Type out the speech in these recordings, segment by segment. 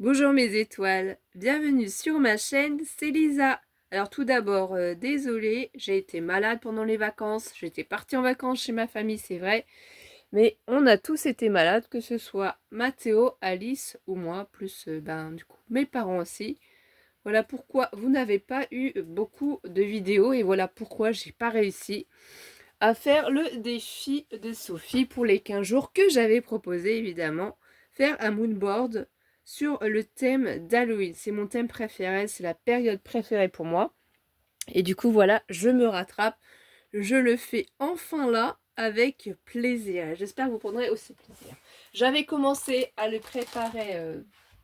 Bonjour mes étoiles, bienvenue sur ma chaîne, c'est Lisa. Alors tout d'abord, désolée, j'ai été malade pendant les vacances, j'étais partie en vacances chez ma famille, c'est vrai, mais on a tous été malades, que ce soit Mathéo, Alice ou moi, plus du coup mes parents aussi. Voilà pourquoi vous n'avez pas eu beaucoup de vidéos et voilà pourquoi j'ai pas réussi à faire le défi de Sophie pour les 15 jours que j'avais proposé évidemment. Faire un moodboard sur le thème d'Halloween. C'est mon thème préféré, c'est la période préférée pour moi. Et du coup voilà, je me rattrape. Je le fais enfin là avec plaisir. J'espère que vous prendrez aussi plaisir. J'avais commencé à le préparer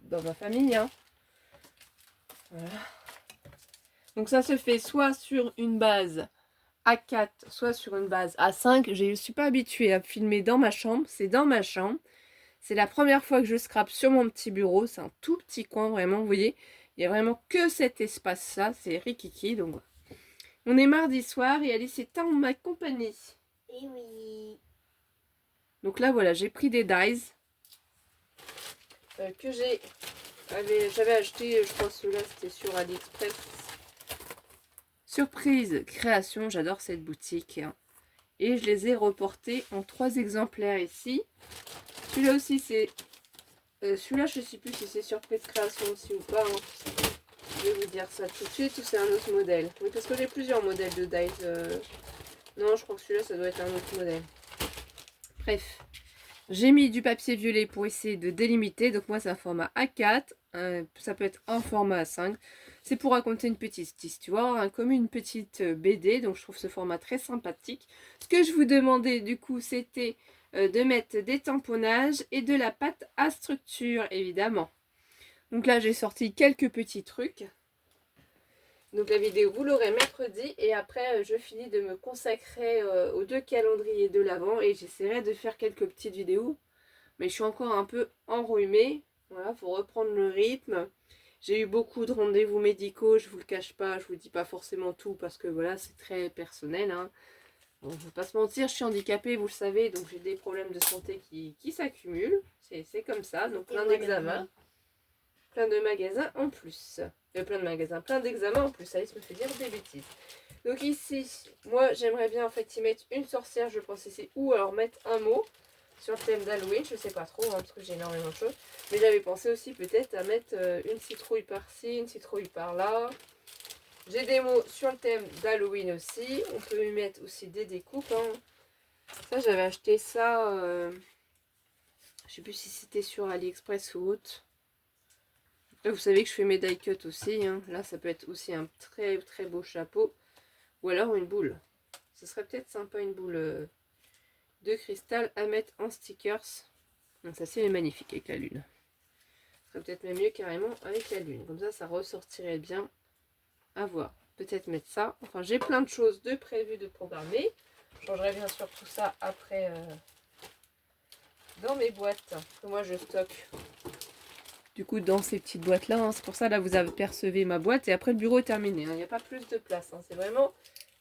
dans ma famille. Hein. Voilà. Donc ça se fait soit sur une base A4, soit sur une base A5. Je ne suis pas habituée à filmer dans ma chambre. C'est dans ma chambre. C'est la première fois que je scrape sur mon petit bureau. C'est un tout petit coin, vraiment. Vous voyez, il n'y a vraiment que cet espace-là. C'est rikiki. Donc, voilà. On est mardi soir et Alice est en ma compagnie. Eh oui. Donc là, voilà, j'ai pris des dies que j'avais acheté, je crois celui-là, c'était sur AliExpress. Surprise création, j'adore cette boutique. Hein. Et je les ai reportés en 3 exemplaires ici. Celui-là aussi, c'est... celui-là, je ne sais plus si c'est surprise création aussi ou pas. Hein. Je vais vous dire ça tout de suite ou c'est un autre modèle. Oui, parce que j'ai plusieurs modèles de dies. Non, je crois que celui-là, ça doit être un autre modèle. Bref. J'ai mis du papier violet pour essayer de délimiter. Donc moi, c'est un format A4. Ça peut être un format A5. C'est pour raconter une petite histoire, hein, comme une petite BD. Donc je trouve ce format très sympathique. Ce que je vous demandais du coup, c'était de mettre des tamponnages et de la pâte à structure, évidemment. Donc là, j'ai sorti quelques petits trucs. Donc la vidéo, vous l'aurez mercredi. Et après, je finis de me consacrer aux 2 calendriers de l'Avent. Et j'essaierai de faire quelques petites vidéos. Mais je suis encore un peu enrhumée. Voilà, faut reprendre le rythme. J'ai eu beaucoup de rendez-vous médicaux, je vous le cache pas, je vous dis pas forcément tout parce que voilà, c'est très personnel. Hein. Bon, je ne vais pas se mentir, je suis handicapée, vous le savez, donc j'ai des problèmes de santé qui s'accumulent. C'est comme ça, donc plein d'examens, plein de magasins en plus. Plein de magasins, plein d'examens en plus. Alice me fait dire des bêtises. Donc ici, moi j'aimerais bien en fait y mettre une sorcière, je pense ici, ou alors mettre un mot sur le thème d'Halloween, je sais pas trop, hein, parce que j'ai énormément de choses. Mais j'avais pensé aussi peut-être à mettre une citrouille par-ci, une citrouille par-là. J'ai des mots sur le thème d'Halloween aussi. On peut y mettre aussi des découpes. Hein. Ça, j'avais acheté ça, je sais plus si c'était sur AliExpress ou autre. Là, vous savez que je fais mes die cut aussi. Hein. Là, ça peut être aussi un très très beau chapeau. Ou alors une boule. Ce serait peut-être sympa une boule de cristal à mettre en stickers. Donc ça, c'est magnifique avec la lune. Ce serait peut-être même mieux carrément avec la lune. Comme ça ressortirait bien. À voir. Peut-être mettre ça. Enfin, j'ai plein de choses de prévues, de programmer. Je changerai bien sûr tout ça après dans mes boîtes que moi je stocke. Du coup, dans ces petites boîtes-là. Hein. C'est pour ça, là, vous apercevez ma boîte. Et après, le bureau est terminé. Hein. Il n'y a pas plus de place. Hein. C'est vraiment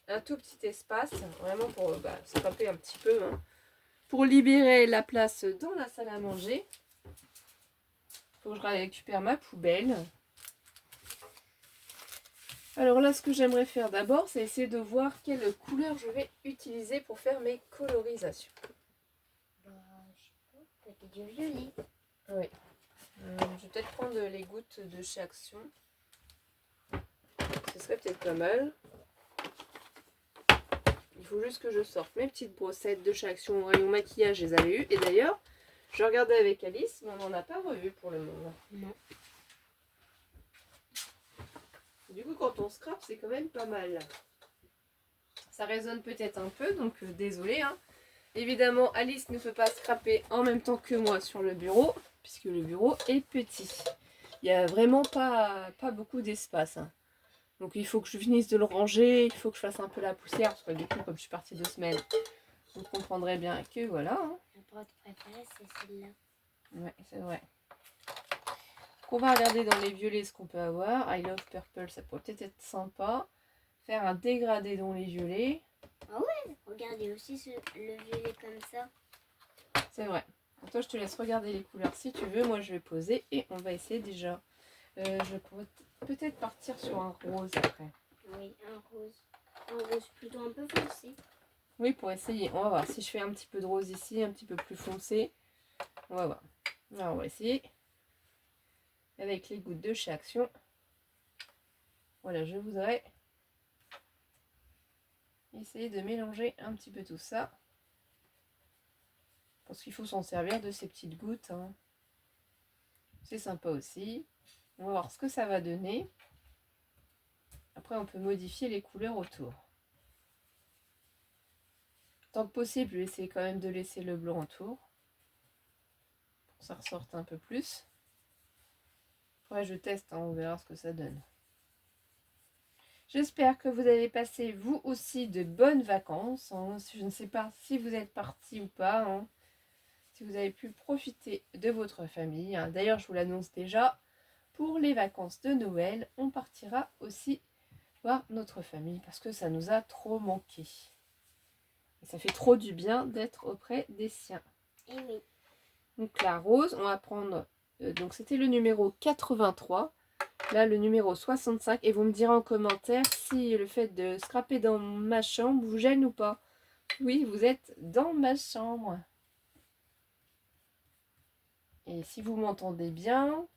un tout petit espace. Vraiment pour scraper un petit peu. Hein. Pour libérer la place dans la salle à manger. Il faut que je récupère ma poubelle. Alors là, ce que j'aimerais faire d'abord, c'est essayer de voir quelle couleur je vais utiliser pour faire mes colorisations. Bah, je sais pas, peut-être du violet. Oui. Je vais peut-être prendre les gouttes de chez Action. Ce serait peut-être pas mal. Il faut juste que je sorte mes petites brossettes de chez Action au rayon maquillage, je les avais eues. Et d'ailleurs, je regardais avec Alice, mais on n'en a pas revu pour le moment. Non. Du coup, quand on scrape, c'est quand même pas mal. Ça résonne peut-être un peu, donc désolé. Hein. Évidemment, Alice ne peut pas scraper en même temps que moi sur le bureau, puisque le bureau est petit. Il n'y a vraiment pas beaucoup d'espace. Hein. Donc il faut que je finisse de le ranger, il faut que je fasse un peu la poussière, parce que du coup, comme je suis partie 2 semaines, vous comprendrez bien que voilà. Hein. La porte préférée, c'est celle-là. Ouais, c'est vrai. Donc, on va regarder dans les violets ce qu'on peut avoir. I love purple, ça pourrait peut-être être sympa. Faire un dégradé dans les violets. Ah ouais, regardez aussi le violet comme ça. C'est vrai. Toi, je te laisse regarder les couleurs si tu veux. Moi, je vais poser et on va essayer déjà. Je pourrais peut-être partir sur un rose après. Oui, un rose. Un rose plutôt un peu foncé. Oui, pour essayer. On va voir si je fais un petit peu de rose ici, un petit peu plus foncé. On va voir. Alors, on va essayer. Avec les gouttes de chez Action. Voilà, je voudrais essayer de mélanger un petit peu tout ça. Parce qu'il faut s'en servir de ces petites gouttes. Hein. C'est sympa aussi. On va voir ce que ça va donner. Après, on peut modifier les couleurs autour. Tant que possible, je vais essayer quand même de laisser le blanc autour. Pour que ça ressorte un peu plus. Après, je teste, hein, on verra ce que ça donne. J'espère que vous avez passé, vous aussi, de bonnes vacances. Hein. Je ne sais pas si vous êtes partis ou pas. Hein. Si vous avez pu profiter de votre famille. Hein. D'ailleurs, je vous l'annonce déjà, pour les vacances de Noël, on partira aussi voir notre famille parce que ça nous a trop manqué. Et ça fait trop du bien d'être auprès des siens. Et oui. Donc la rose, on va prendre, donc c'était le numéro 83. Là, le numéro 65. Et vous me direz en commentaire si le fait de scraper dans ma chambre vous gêne ou pas. Oui, vous êtes dans ma chambre. Et si vous m'entendez bien,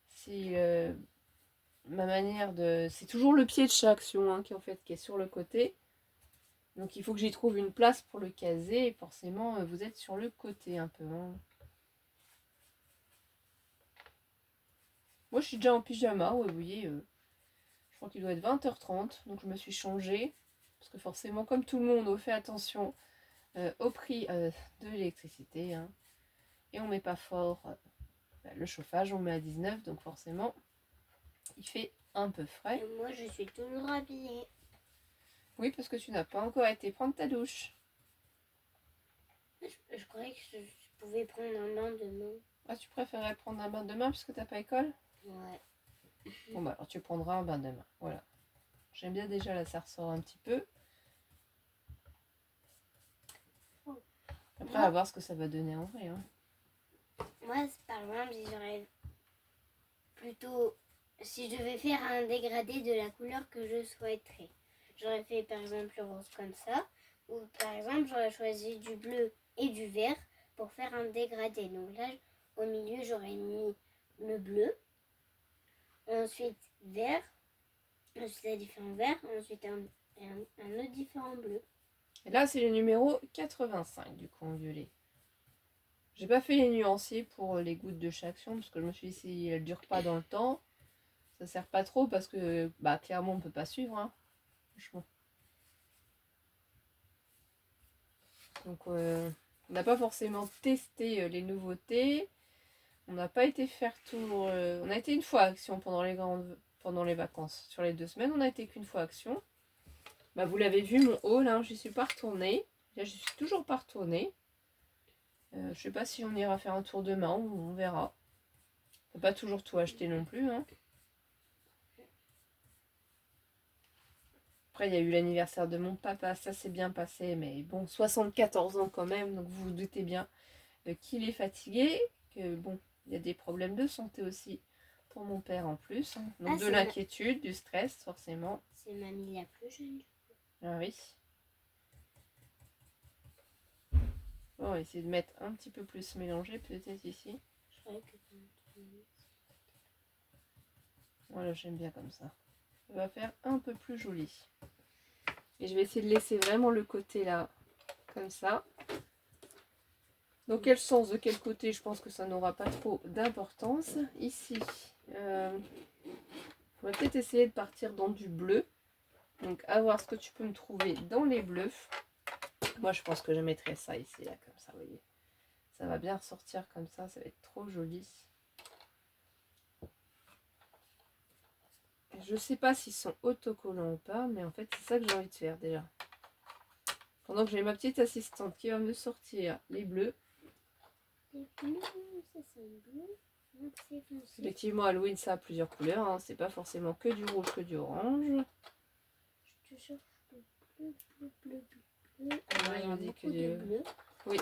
si ma manière de... C'est toujours le pied de chez Action hein, qui est sur le côté. Donc il faut que j'y trouve une place pour le caser. Et forcément, vous êtes sur le côté un peu. Hein. Moi, je suis déjà en pyjama. Ouais, vous voyez, je crois qu'il doit être 20h30. Donc je me suis changée. Parce que forcément, comme tout le monde, on fait attention au prix de l'électricité. Hein. Et on met pas fort le chauffage. On met à 19. Donc forcément, il fait un peu frais. Et moi, je suis toujours habillée. Oui, parce que tu n'as pas encore été prendre ta douche. Je croyais que je pouvais prendre un bain demain. Ah, tu préférais prendre un bain demain puisque tu n'as pas école? Ouais. Bon, bah alors tu prendras un bain demain. Voilà. J'aime bien déjà, là, ça ressort un petit peu. Après, à voir ce que ça va donner en vrai. Hein. Moi, par exemple, si j'aurais plutôt... Si je devais faire un dégradé de la couleur que je souhaiterais, j'aurais fait par exemple le rose comme ça. Ou par exemple, j'aurais choisi du bleu et du vert pour faire un dégradé. Donc là, au milieu, j'aurais mis le bleu. Ensuite, vert. Ensuite, un différent vert. Ensuite, un autre différent bleu. Et là, c'est le numéro 85, du coup, en violet. J'ai pas fait les nuanciers pour les gouttes de chaque Action parce que je me suis dit, si elles ne durent pas dans le temps, ça sert pas trop parce que, bah, clairement, on peut pas suivre. Hein. Franchement. Donc, on n'a pas forcément testé les nouveautés. On n'a pas été faire tout. On a été une fois à Action pendant les vacances. Sur les 2 semaines, on n'a été qu'une fois à Action. Bah, vous l'avez vu, mon haul, hein, j'y suis pas retournée. Là, je suis toujours pas retournée. Je sais pas si on ira faire un tour demain, on verra. On peut pas toujours tout acheter non plus. Hein. Après, il y a eu l'anniversaire de mon papa, ça s'est bien passé, mais bon, 74 ans quand même, donc vous vous doutez bien qu'il est fatigué, que bon, il y a des problèmes de santé aussi pour mon père en plus. Hein. Donc de l'inquiétude, du stress, forcément. C'est mamie la plus jeune. Ah oui. Bon, on va essayer de mettre un petit peu plus mélangé, peut-être ici. Je croyais que... Voilà, j'aime bien comme ça. Ça va faire un peu plus joli. Et je vais essayer de laisser vraiment le côté là, comme ça. Dans quel sens, de quel côté, je pense que ça n'aura pas trop d'importance. Ici, on va peut-être essayer de partir dans du bleu. Donc, à voir ce que tu peux me trouver dans les bleus. Moi, je pense que je mettrai ça ici, là, comme ça, vous voyez. Ça va bien ressortir comme ça va être trop joli. Je sais pas s'ils sont autocollants ou pas, mais en fait, c'est ça que j'ai envie de faire déjà. Pendant que j'ai ma petite assistante qui va me sortir les bleus. Les bleus, ça c'est bleu. Effectivement, Halloween, ça a plusieurs couleurs. Hein. C'est pas forcément que du rouge, que du orange. Je te cherche bleu. Ah, je me dis que du bleu. Oui.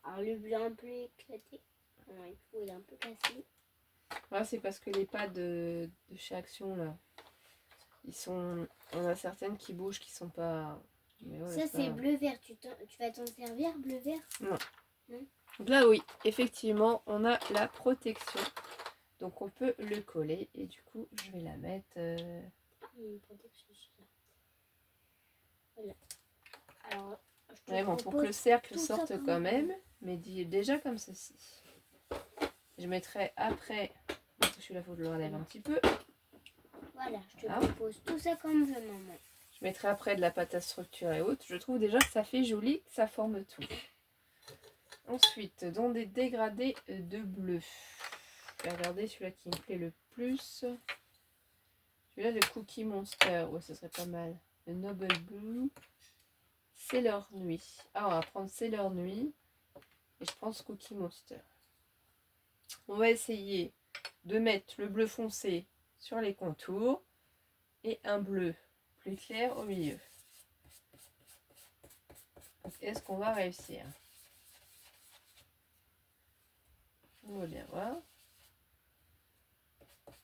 Alors le bleu un peu éclaté. Alors, il est un peu cassé. Voilà, c'est parce que les pads de chez Action là, on a certaines qui bougent qui sont pas. Mais ouais, Ça c'est pas... bleu-vert. Tu vas t'en servir bleu-vert? Non. Non. Donc là oui, effectivement, on a la protection. Donc on peut le coller et du coup je vais la mettre. Une protection là. Voilà. Alors je te Vraiment pour que propose le cercle tout ça sorte comme quand même, mais déjà comme ceci. Je mettrai après. Celui-là, il faut que je le relève un petit peu. Voilà, je te Voilà. propose tout ça comme je maman. Je mettrai après de la pâte à structurer haute. Je trouve déjà que ça fait joli, que ça forme tout. Ensuite, dans des dégradés de bleu. Je vais regarder celui-là qui me plaît le plus. Celui-là, le Cookie Monster. Ouais, ce serait pas mal. Le Noble Blue. Sailor Nuit. Ah, on va prendre Sailor Nuit. Et je prends ce Cookie Monster. On va essayer de mettre le bleu foncé sur les contours et un bleu plus clair au milieu. Est-ce qu'on va réussir? On va bien voir.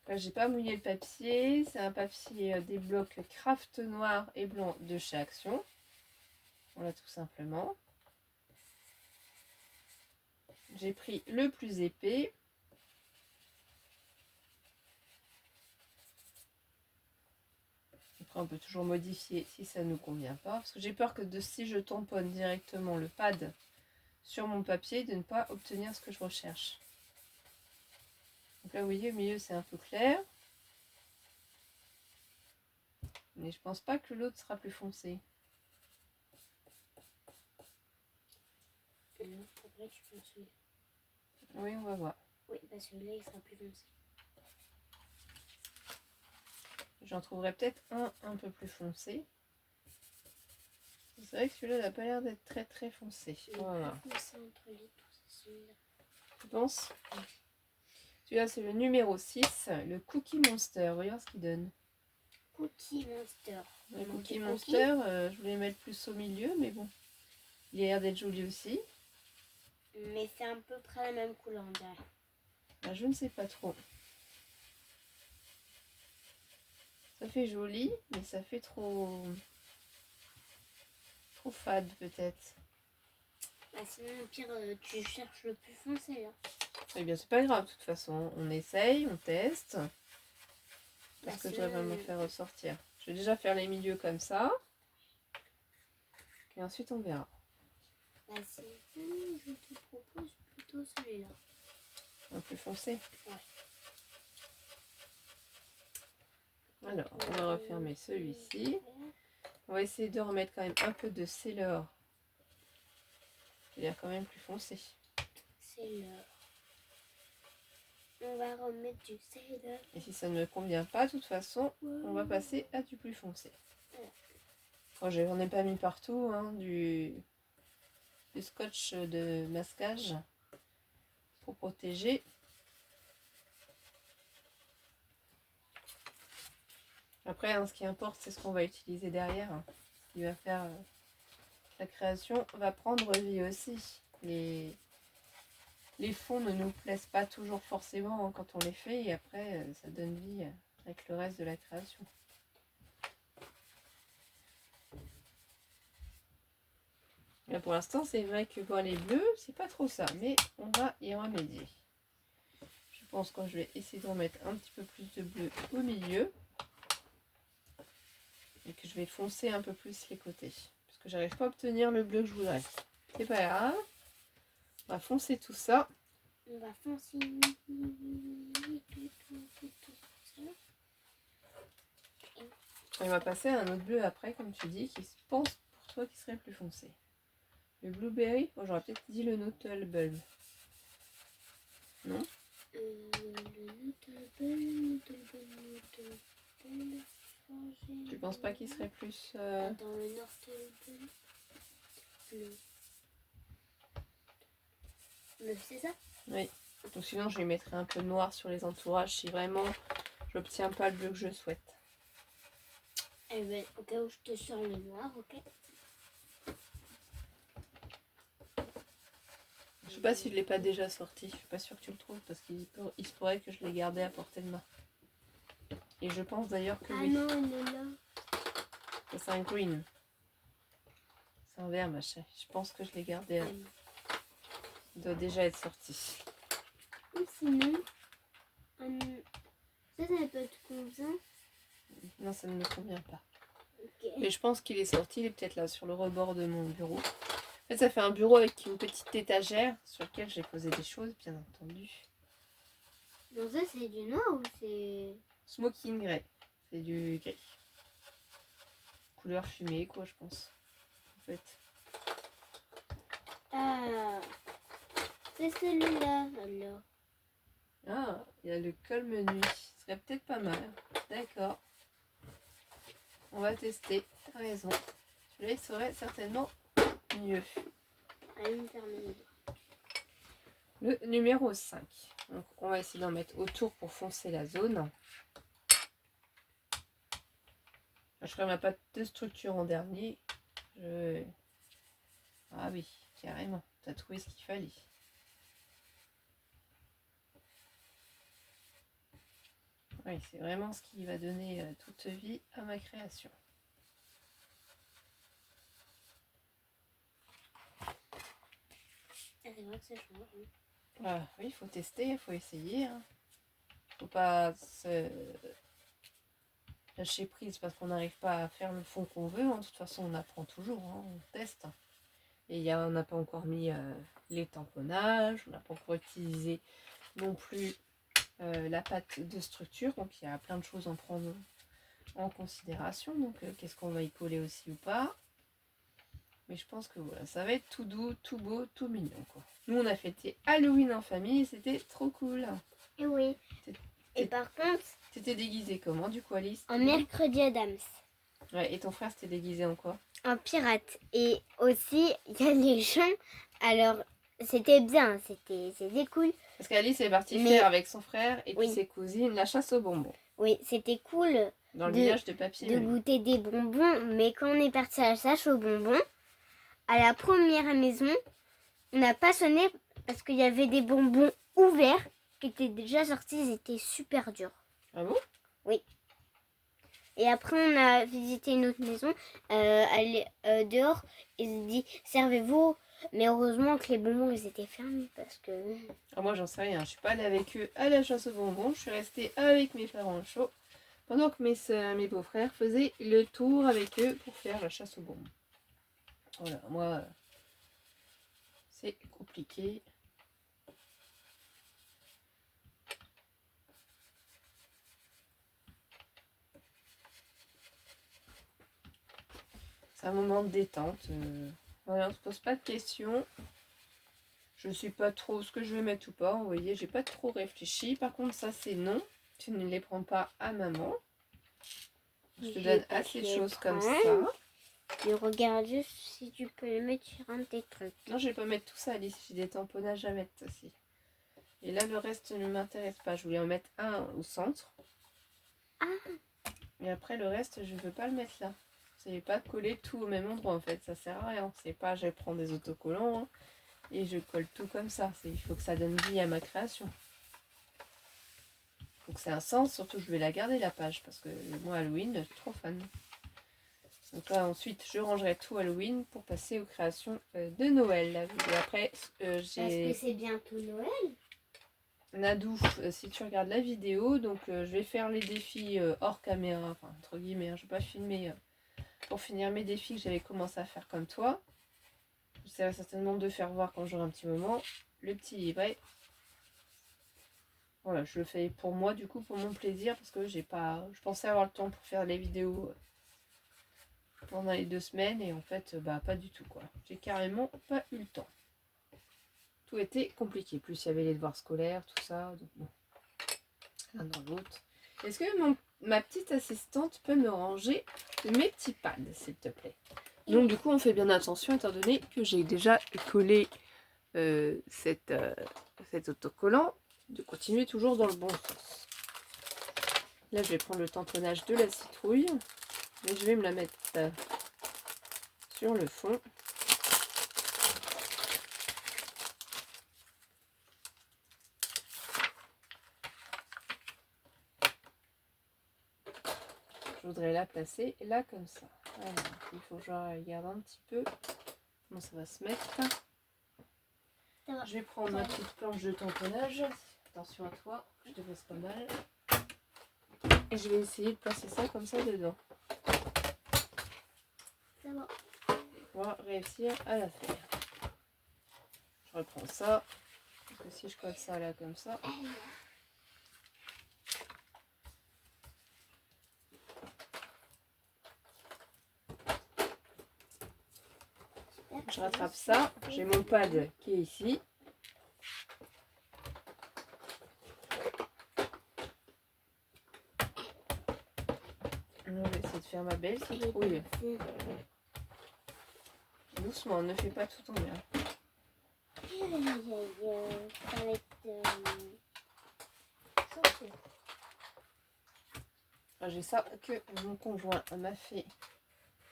Là, j'ai pas mouillé le papier. C'est un papier des blocs craft noir et blanc de chez Action. Voilà, tout simplement. J'ai pris le plus épais. Après, on peut toujours modifier si ça ne nous convient pas. Parce que j'ai peur que si je tamponne directement le pad sur mon papier, de ne pas obtenir ce que je recherche. Donc là, vous voyez, au milieu, c'est un peu clair. Mais je pense pas que l'autre sera plus foncé. Après, tu peux celui-là. Oui, on va voir. Oui, parce que là, il sera plus foncé. J'en trouverai peut-être un peu plus foncé. C'est vrai que celui-là n'a pas l'air d'être très très foncé. Voilà. Foncé entre les deux, c'est celui-là. Tu penses? Celui-là, c'est le numéro 6, le Cookie Monster. Voyons ce qu'il donne. Cookie Monster. Le Cookie Monster, je voulais mettre plus au milieu, mais bon. Il a l'air d'être joli aussi. Mais c'est à peu près la même couleur, on dirait. Ben, je ne sais pas trop. Ça fait joli, mais ça fait trop fade peut-être. Bah, sinon, au pire, tu cherches le plus foncé. Hein. Eh bien, c'est pas grave, de toute façon. On essaye, on teste. Parce que je sinon, dois vraiment faire ressortir. Je vais déjà faire les milieux comme ça. Et ensuite, on verra. Bah, sinon, je te propose plutôt celui-là. Un peu foncé. Ouais. Alors, on va refermer celui-ci. On va essayer de remettre quand même un peu de Sailor. Il a l'air quand même plus foncé. Sailor. On va remettre du Sailor. Et si ça ne me convient pas, de toute façon, on va passer à du plus foncé. Bon, j'en ai pas mis partout, hein, du scotch de masquage pour protéger. Après, hein, ce qui importe, c'est ce qu'on va utiliser derrière. Hein. Ce qui va faire la création va prendre vie aussi. Les fonds ne nous plaisent pas toujours forcément hein, quand on les fait et après, ça donne vie avec le reste de la création. Là, pour l'instant, c'est vrai que pour les bleus, c'est pas trop ça, mais on va y remédier. Je pense que je vais essayer de remettre un petit peu plus de bleu au milieu. Et que je vais foncer un peu plus les côtés. Parce que j'arrive pas à obtenir le bleu que je voudrais. C'est pas grave. On va foncer tout ça. On va foncer. On va passer à un autre bleu après, comme tu dis, qui pense pour toi qui serait plus foncé. Le blueberry, oh, j'aurais peut-être dit le Notel Bulb. Non? Tu penses pas qu'il serait plus... Dans le Nortel bleu. Bleu, c'est ça? Oui. Donc sinon, je lui mettrai un peu noir sur les entourages si vraiment j'obtiens pas le bleu que je souhaite. Eh ben, au cas où je te sors le noir, ok? sais pas si je l'ai pas déjà sorti. Je suis pas sûre que tu le trouves parce il se pourrait que je l'ai gardé à portée de main. Et je pense d'ailleurs que oui. non, il est là. Ça, c'est un green. C'est un vert, ma chérie. Je pense que je l'ai gardé. Il doit déjà être sorti. Ou sinon, ça peut être combien? Non, ça ne me convient pas. Ok. Mais je pense qu'il est sorti. Il est peut-être là, sur le rebord de mon bureau. En fait, ça fait un bureau avec une petite étagère sur laquelle j'ai posé des choses, bien entendu. Donc ça, c'est du noir ou c'est... Smoking grey. C'est du gris. Couleur fumée, quoi, je pense. En fait. Ah, c'est celui-là, alors. Ah, il y a le col menu. Ce serait peut-être pas mal. D'accord. On va tester. T'as raison. Celui-là, il serait certainement mieux. Allez me fermer les doigts. Le numéro 5. Donc, on va essayer d'en mettre autour pour foncer la zone. Je ferai ma pâte de structure en dernier. Ah oui, carrément. T'as trouvé ce qu'il fallait. Oui, c'est vraiment ce qui va donner toute vie à ma création. C'est vrai que ça change. Voilà, oui, il faut tester, il faut essayer. Hein. Faut pas se lâcher prise parce qu'on n'arrive pas à faire le fond qu'on veut. Hein. De toute façon, on apprend toujours, hein, on teste. Et on n'a pas encore mis les tamponnages, on n'a pas encore utilisé non plus la pâte de structure. Donc, il y a plein de choses à prendre en considération. Donc, qu'est-ce qu'on va y coller aussi ou pas. Mais je pense que voilà, ça va être tout doux, tout beau, tout mignon, quoi. Nous, on a fêté Halloween en famille et c'était trop cool. Et oui. Et par contre... T'étais déguisée comment, du coup, Alice? En mercredi Adams. Ouais, et ton frère s'était déguisé en quoi? En pirate. Et aussi, il y a les gens. Alors, c'était bien, c'était cool. Parce qu'Alice est partie faire avec son frère et puis ses cousines la chasse aux bonbons. Oui, c'était cool. Dans le village de papier. De goûter des bonbons. Mais quand on est parti à la chasse aux bonbons, à la première maison, on n'a pas sonné parce qu'il y avait des bonbons ouverts qui étaient déjà sortis. Ils étaient super durs. Ah bon? Oui. Et après, on a visité une autre maison, aller dehors, et se dit, servez-vous. Mais heureusement que les bonbons, ils étaient fermés parce que... Ah, moi, j'en sais rien. Je suis pas allée avec eux à la chasse aux bonbons. Je suis restée avec mes parents chauds pendant que mes beaux-frères faisaient le tour avec eux pour faire la chasse aux bonbons. Voilà, moi, c'est compliqué. C'est un moment de détente. Voilà, on se pose pas de questions. Je ne sais pas trop ce que je vais mettre ou pas. Vous voyez, j'ai pas trop réfléchi. Par contre, ça, c'est non. Tu ne les prends pas à maman. Je te donne assez de choses comme ça. Et regarde juste si tu peux les mettre sur un de tes trucs. Non, je vais pas mettre tout ça, Alice. J'ai des tamponnages à mettre aussi. Et là, le reste ne m'intéresse pas. Je voulais en mettre un au centre. Ah. Et après, le reste, je veux pas le mettre là. C'est pas coller tout au même endroit, en fait. Ça sert à rien. C'est pas, je prends des autocollants hein, et je colle tout comme ça. Il faut que ça donne vie à ma création. Il faut que ça ait un sens. Surtout, je vais la garder, la page. Parce que moi, Halloween, je suis trop fan. Donc là, ensuite, je rangerai tout Halloween pour passer aux créations de Noël. Et après, j'ai... Parce que c'est bientôt Noël. Nadou, si tu regardes la vidéo, donc je vais faire les défis hors caméra, enfin entre guillemets, hein, je ne vais pas filmer pour finir mes défis que j'avais commencé à faire comme toi. J'essaierai certainement de faire voir quand j'aurai un petit moment le petit livret. Voilà, je le fais pour moi du coup, pour mon plaisir, parce que je pensais avoir le temps pour faire les vidéos pendant les 2 semaines et en fait, pas du tout quoi. J'ai carrément pas eu le temps. Tout était compliqué. Plus il y avait les devoirs scolaires, tout ça. Donc bon, l'un dans l'autre. Est-ce que ma petite assistante peut me ranger mes petits pads, s'il te plaît? Donc du coup, on fait bien attention étant donné que j'ai déjà collé cet autocollant, de continuer toujours dans le bon sens. Là, je vais prendre le tamponnage de la citrouille et je vais me la mettre sur le fond. je voudrais la placer là comme ça. Voilà. Il faut que je regarde un petit peu comment ça va se mettre. Je vais prendre ma petite planche de tamponnage. Attention à toi, je te fasse pas mal. Et je vais essayer de placer ça comme ça dedans. C'est bon. Pour réussir à la faire. Je reprends ça. Parce que si je colle ça là comme ça. Je rattrape ça. J'ai mon pad qui est ici. On va essayer de faire ma belle citrouille. Doucement, ne fais pas tout tomber. Ça va être J'ai ça que mon conjoint m'a fait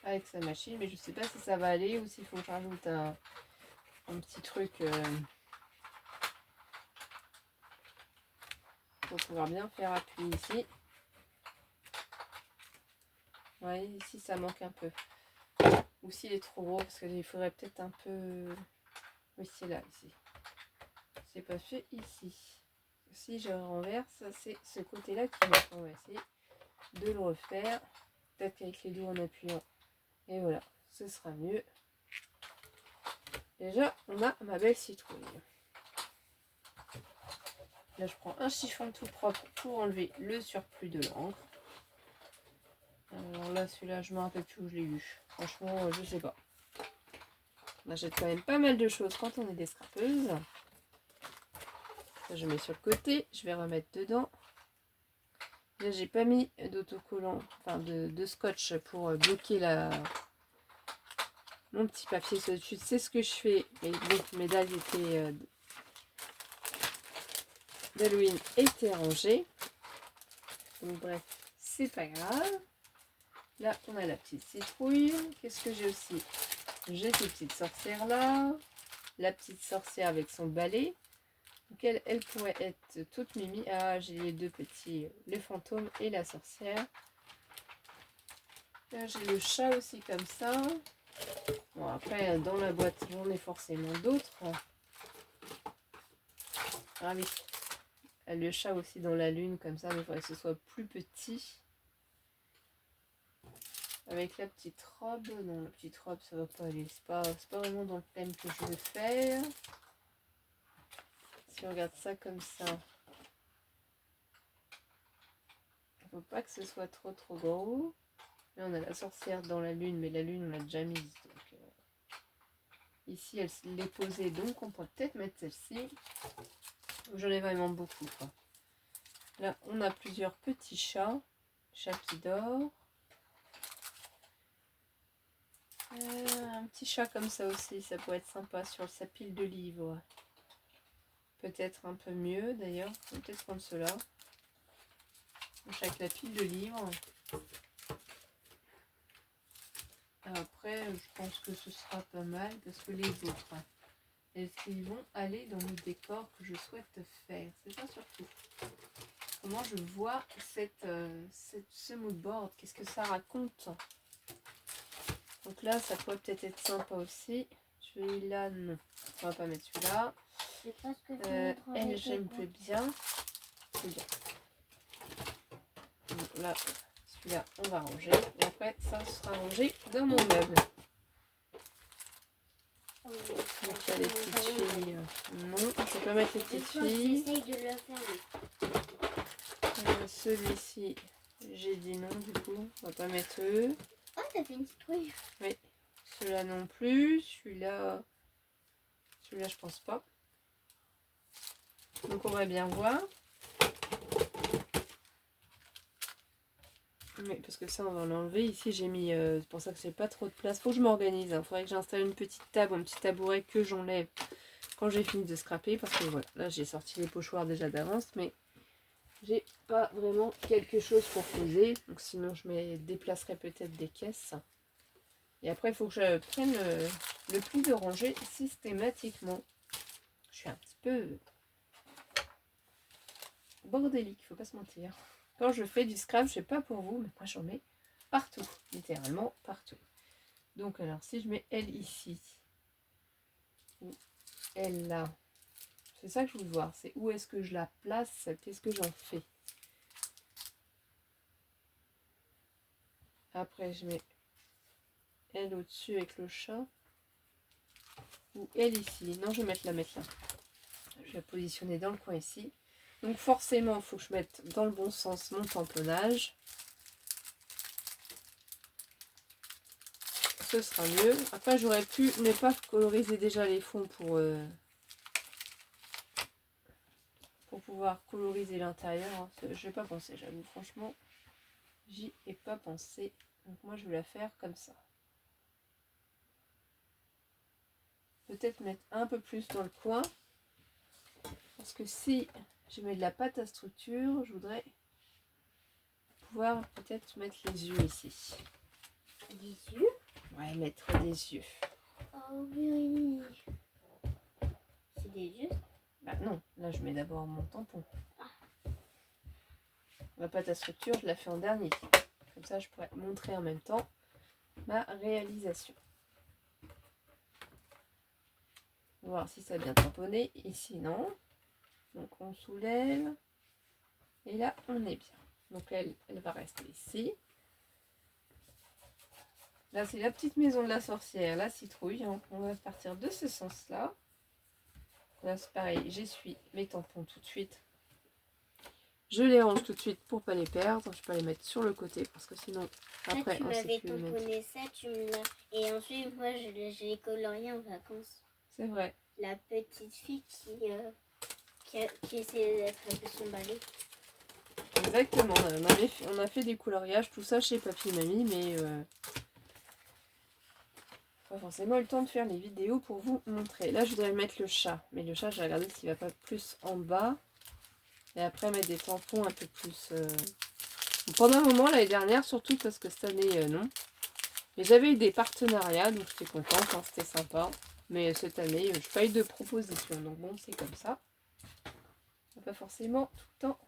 avec sa machine, mais je sais pas si ça va aller ou s'il faut que je rajoute un petit truc pour pouvoir bien faire appui ici. Ouais, ici ça manque un peu. Ou s'il est trop gros, parce qu'il faudrait peut-être un peu... Oui, c'est là, ici. C'est pas fait ici. Si je renverse, c'est ce côté-là qui manque. On va essayer de le refaire. Peut-être qu'avec les doigts en appuyant. Et voilà, ce sera mieux. Déjà, on a ma belle citrouille. Là, je prends un chiffon tout propre pour enlever le surplus de l'encre. Alors là, celui-là, je me rappelle plus où je l'ai eu. Franchement, je sais pas. On achète quand même pas mal de choses quand on est des scrapeuses. Ça, je mets sur le côté. Je vais remettre dedans. Là, j'ai pas mis d'autocollant, enfin de scotch pour bloquer mon petit papier dessus. C'est ce que je fais. Mais donc, mes dalles d'Halloween étaient rangées. Donc, bref, c'est pas grave. Là, on a la petite citrouille. Qu'est-ce que j'ai aussi? J'ai ces petites sorcières là. La petite sorcière avec son balai. Donc elle pourrait être toute mimi. Ah, j'ai les deux petits, le fantôme et la sorcière. Là, j'ai le chat aussi comme ça. Bon, après, dans la boîte, j'en ai forcément d'autres. Ah oui, le chat aussi dans la lune comme ça, mais il faudrait que ce soit plus petit. Avec la petite robe. Non, la petite robe, ça va pas aller. C'est pas vraiment dans le thème que je veux faire. Si on regarde ça comme ça, il ne faut pas que ce soit trop gros. Là, on a la sorcière dans la lune, mais la lune, on l'a déjà mise. Donc, ici, elle l'est posée, donc on pourrait peut-être mettre celle-ci. J'en ai vraiment beaucoup, quoi. Là, on a plusieurs petits chats. Chat qui dort. Un petit chat comme ça aussi, ça pourrait être sympa sur sa pile de livres. Peut-être un peu mieux d'ailleurs. On peut peut-être prendre cela. Avec la pile de livres. Après, je pense que ce sera pas mal parce que les autres, est-ce qu'ils vont aller dans le décor que je souhaite faire? C'est ça surtout. Comment je vois ce mood board? Qu'est-ce que ça raconte? Donc là, ça pourrait peut-être être sympa aussi. Celui-là, non. On va pas mettre celui-là. Elle, j'aime plus bien. C'est bien. Donc là, celui-là, on va ranger. Et après, ça sera rangé dans mon meuble. Donc il y a les petites filles. Non, je ne vais pas mettre les petites filles. J'essaye de le faire. Celui-ci, j'ai dit non du coup. On va pas mettre eux. Oh, t'as fait une citrouille. Oui. Celui-là non plus. Celui-là, je pense pas. Donc on va bien voir. Mais parce que ça on va l'enlever. Ici j'ai mis, c'est pour ça que j'ai pas trop de place. Faut que je m'organise. Il faudrait que j'installe une petite table, un petit tabouret que j'enlève quand j'ai fini de scraper. Parce que voilà, là j'ai sorti les pochoirs déjà d'avance. Mais j'ai pas vraiment quelque chose pour poser. Donc sinon je déplacerai peut-être des caisses. Et après il faut que je prenne le pli de ranger systématiquement. Je suis un petit peu bordélique, faut pas se mentir. Quand je fais du scrap, je sais pas pour vous, mais moi j'en mets partout, littéralement partout. Donc alors si je mets elle ici, ou elle là, c'est ça que je veux voir, c'est où est-ce que je la place, qu'est-ce que j'en fais. Après je mets elle au-dessus avec le chat, ou elle ici, non je vais la mettre là. Je vais la positionner dans le coin ici. Donc forcément il faut que je mette dans le bon sens mon tamponnage. Ce sera mieux. Après j'aurais pu ne pas coloriser déjà les fonds pour pouvoir coloriser l'intérieur. Hein. Je n'ai pas pensé, j'avoue, franchement, j'y ai pas pensé. Donc moi je vais la faire comme ça. Peut-être mettre un peu plus dans le coin. Parce que si je mets de la pâte à structure, je voudrais pouvoir peut-être mettre les yeux ici. Des yeux? Ouais, mettre des yeux. Oh oui. C'est des yeux? Bah non, là je mets d'abord mon tampon. Ma pâte à structure, je la fais en dernier. Comme ça, je pourrais montrer en même temps ma réalisation. On va voir si ça a bien tamponné. Ici, non. Donc, on soulève. Et là, on est bien. Donc, elle va rester ici. Là, c'est la petite maison de la sorcière, la citrouille. Hein. On va partir de ce sens-là. Là, c'est pareil. J'essuie mes tampons tout de suite. Je les range tout de suite pour pas les perdre. Je peux les mettre sur le côté parce que sinon, après, tu on sait m'avais plus les mettre. tamponné ça, tu me l'as... Et ensuite, moi, je l'ai colorié en vacances. C'est vrai. La petite fille qui essaie d'être un peu son balai. Exactement. On a fait des coloriages, tout ça chez Papy et Mamie, mais pas forcément eu le temps de faire les vidéos pour vous montrer. Là, je voudrais mettre le chat. Mais le chat, j'ai regardé s'il va pas plus en bas. Et après, mettre des tampons un peu plus... Pendant un moment, l'année dernière, surtout parce que cette année, non. Mais j'avais eu des partenariats, donc j'étais contente, hein, c'était sympa. Mais cette année, je n'ai pas eu de proposition. Donc bon, c'est comme ça. Pas forcément tout le temps.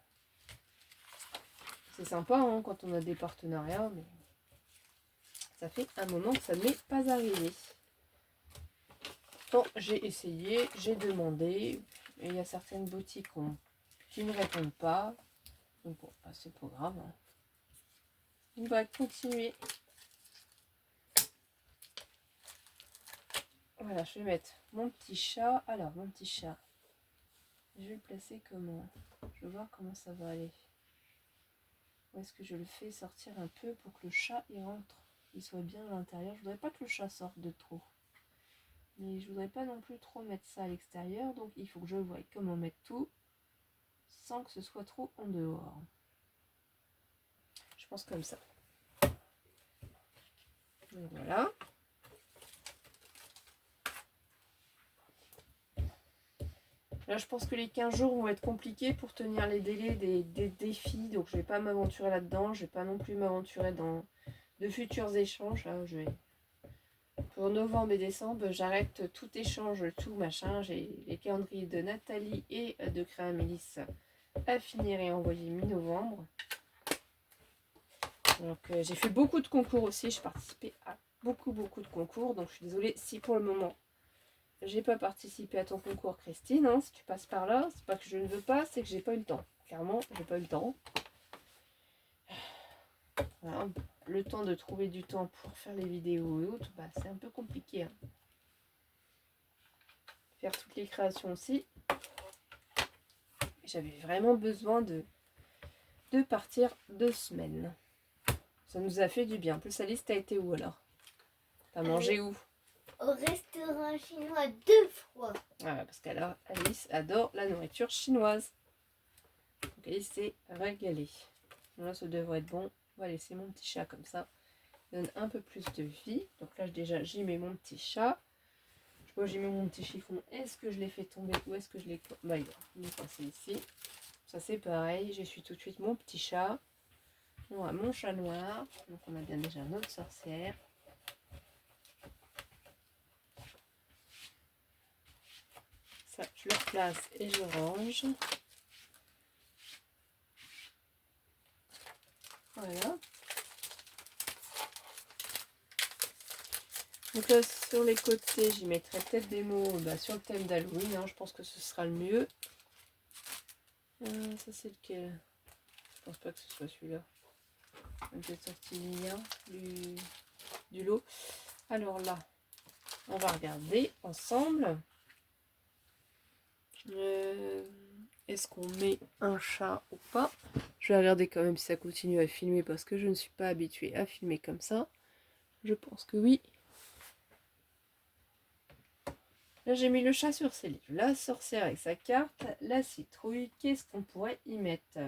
C'est sympa hein, quand on a des partenariats, mais ça fait un moment que ça ne m'est pas arrivé. Bon, j'ai essayé, j'ai demandé, et il y a certaines boutiques qui ne répondent pas. Donc bon, bah, c'est pas grave. Hein. On va continuer. Voilà, je vais mettre mon petit chat. Alors, mon petit chat, je vais le placer comment? Je vais voir comment ça va aller. Où est-ce que je le fais sortir un peu pour que le chat y rentre, il soit bien à l'intérieur. Je voudrais pas que le chat sorte de trop. Mais je voudrais pas non plus trop mettre ça à l'extérieur. Donc il faut que je voie comment mettre tout sans que ce soit trop en dehors. Je pense comme ça. Donc voilà. Là, je pense que les 15 jours vont être compliqués pour tenir les délais des défis. Donc, je ne vais pas m'aventurer là-dedans. Je ne vais pas non plus m'aventurer dans de futurs échanges. Là, pour novembre et décembre, j'arrête tout échange, tout machin. J'ai les calendriers de Nathalie et de Créa Mélisse à finir et envoyer mi-novembre. Donc, j'ai fait beaucoup de concours aussi. Je participais à beaucoup de concours. Donc, je suis désolée si pour le moment... J'ai pas participé à ton concours, Christine. Hein, si tu passes par là, c'est pas que je ne veux pas, c'est que j'ai pas eu le temps. Clairement, j'ai pas eu le temps. Voilà, le temps de trouver du temps pour faire les vidéos et autres, bah, c'est un peu compliqué. Hein. Faire toutes les créations aussi. J'avais vraiment besoin de partir 2 semaines. Ça nous a fait du bien. En plus, Alice, t'as été où alors? T'as mangé où? Au restaurant chinois 2 fois. Voilà, parce qu'Alice adore la nourriture chinoise. Donc Alice s'est régalée. Bon, là, ça devrait être bon. On va laisser mon petit chat comme ça. Il donne un peu plus de vie. Donc là, déjà, j'y mets mon petit chat. Je vois, j'y mets mon petit chiffon. Est-ce que je l'ai fait tomber ou est-ce que je l'ai... Bah, il est passé ici. Ça, c'est pareil. J'essuie tout de suite mon petit chat. On a mon chat noir. Donc, on a bien déjà notre sorcière. Ça, je le replace et je range. Voilà. Donc là, sur les côtés, j'y mettrai peut-être des mots sur le thème d'Halloween. Hein, je pense que ce sera le mieux. Ça, c'est lequel? Je pense pas que ce soit celui-là. Peut-être sorti du lot. Alors là, on va regarder ensemble. Est-ce qu'on met un chat ou pas? Je vais regarder quand même si ça continue à filmer parce que je ne suis pas habituée à filmer comme ça. Je pense que oui. Là, j'ai mis le chat sur ses livres. La sorcière avec sa carte. La citrouille. Qu'est-ce qu'on pourrait y mettre?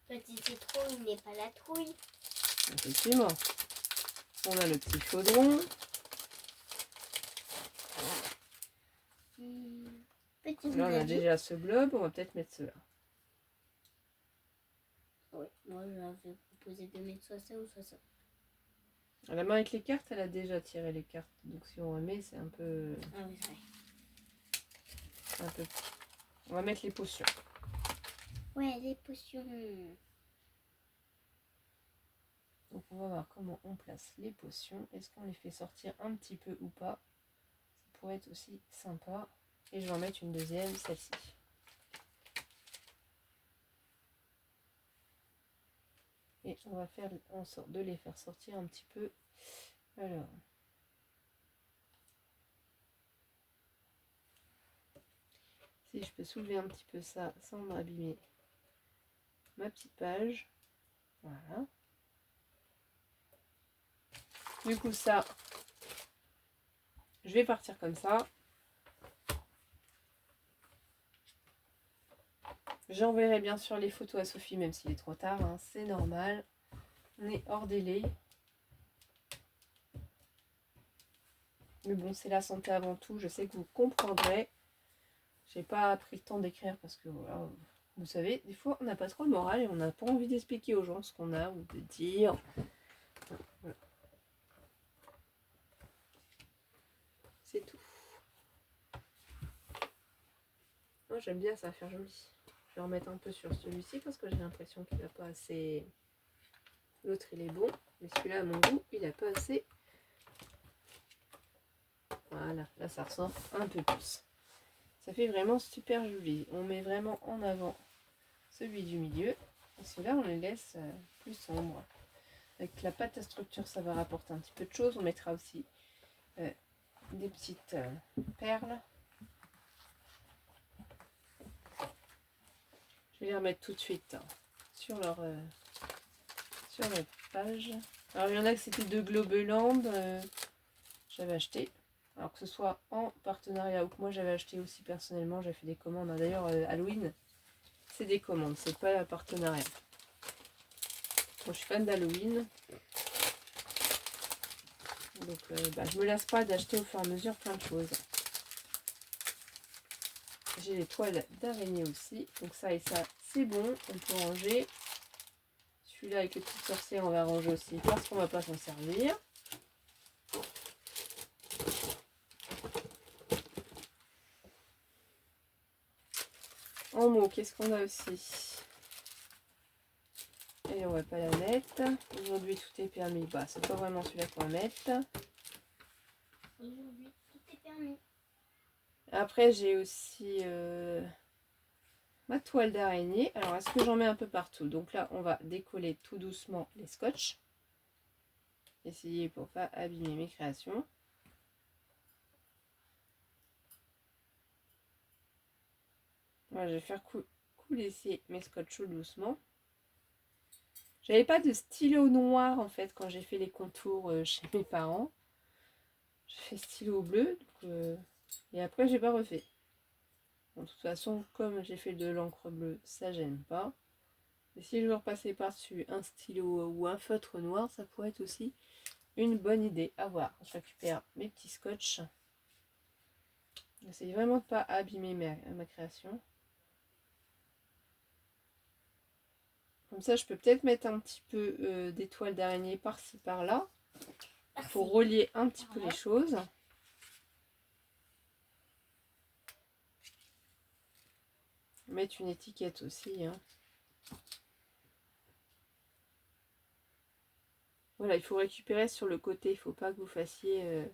Petite citrouille n'est pas la trouille. Effectivement. On a le petit chaudron. Petit Là, on a déjà ce globe. On va peut-être mettre cela. Oui, moi j'avais proposé de mettre soit ça ou soit ça. La main avec les cartes, elle a déjà tiré les cartes. Donc si on remet, c'est un peu... Ah oui, c'est vrai. Un peu... On va mettre les potions. Ouais, les potions. Donc on va voir comment on place les potions. Est-ce qu'on les fait sortir un petit peu ou pas? Ça pourrait être aussi sympa. Et je vais en mettre une deuxième, celle-ci. Et on va faire en sorte de les faire sortir un petit peu. Alors... Si je peux soulever un petit peu ça sans m'abîmer ma petite page. Voilà. Du coup ça, je vais partir comme ça. J'enverrai bien sûr les photos à Sophie, même s'il est trop tard, hein, c'est normal. On est hors délai. Mais bon, c'est la santé avant tout, je sais que vous comprendrez. J'ai pas pris le temps d'écrire parce que voilà, vous savez, des fois on n'a pas trop le moral et on n'a pas envie d'expliquer aux gens ce qu'on a ou de dire. Voilà. C'est tout. Moi j'aime bien, ça va faire joli. Je vais remettre un peu sur celui-ci parce que j'ai l'impression qu'il n'a pas assez... L'autre il est bon, mais celui-là à mon goût, il n'a pas assez. Voilà, là ça ressort un peu plus. Ça fait vraiment super joli. On met vraiment en avant celui du milieu. Et celui-là, on les laisse plus sombres. Avec la pâte à structure, ça va rapporter un petit peu de choses. On mettra aussi des petites perles. Je vais les remettre tout de suite sur leur page. Alors, il y en a que c'était de Globeland. J'avais acheté. Alors que ce soit en partenariat ou que moi j'avais acheté aussi personnellement, j'ai fait des commandes. D'ailleurs, Halloween, c'est des commandes, c'est pas un partenariat. Moi, je suis fan d'Halloween. Donc, je me lasse pas d'acheter au fur et à mesure plein de choses. J'ai les toiles d'araignée aussi. Donc ça et ça, c'est bon. On peut ranger. Celui-là avec les petites sorcières, on va ranger aussi parce qu'on va pas s'en servir. En mots, qu'est-ce qu'on a aussi? Et on va pas la mettre. Aujourd'hui, tout est permis. Bah, c'est pas vraiment celui-là qu'on va mettre. Aujourd'hui, tout est permis. Après, j'ai aussi ma toile d'araignée. Alors, est-ce que j'en mets un peu partout? Donc là, on va décoller tout doucement les scotch. Essayer pour pas abîmer mes créations. Moi, je vais faire couler mes scotch tout doucement. J'avais pas de stylo noir en fait quand j'ai fait les contours chez mes parents. J'ai fait stylo bleu et après j'ai pas refait. Bon, de toute façon, comme j'ai fait de l'encre bleue, ça gêne pas. Et si je veux repasser par-dessus un stylo ou un feutre noir, ça pourrait être aussi une bonne idée à voir. Je récupère mes petits scotch. J'essaye vraiment de pas abîmer ma création. Comme ça, je peux peut-être mettre un petit peu des toiles d'araignée par-ci par-là pour relier un petit peu les choses. Mettre une étiquette aussi. Hein. Voilà, il faut récupérer sur le côté. Il ne faut pas que vous fassiez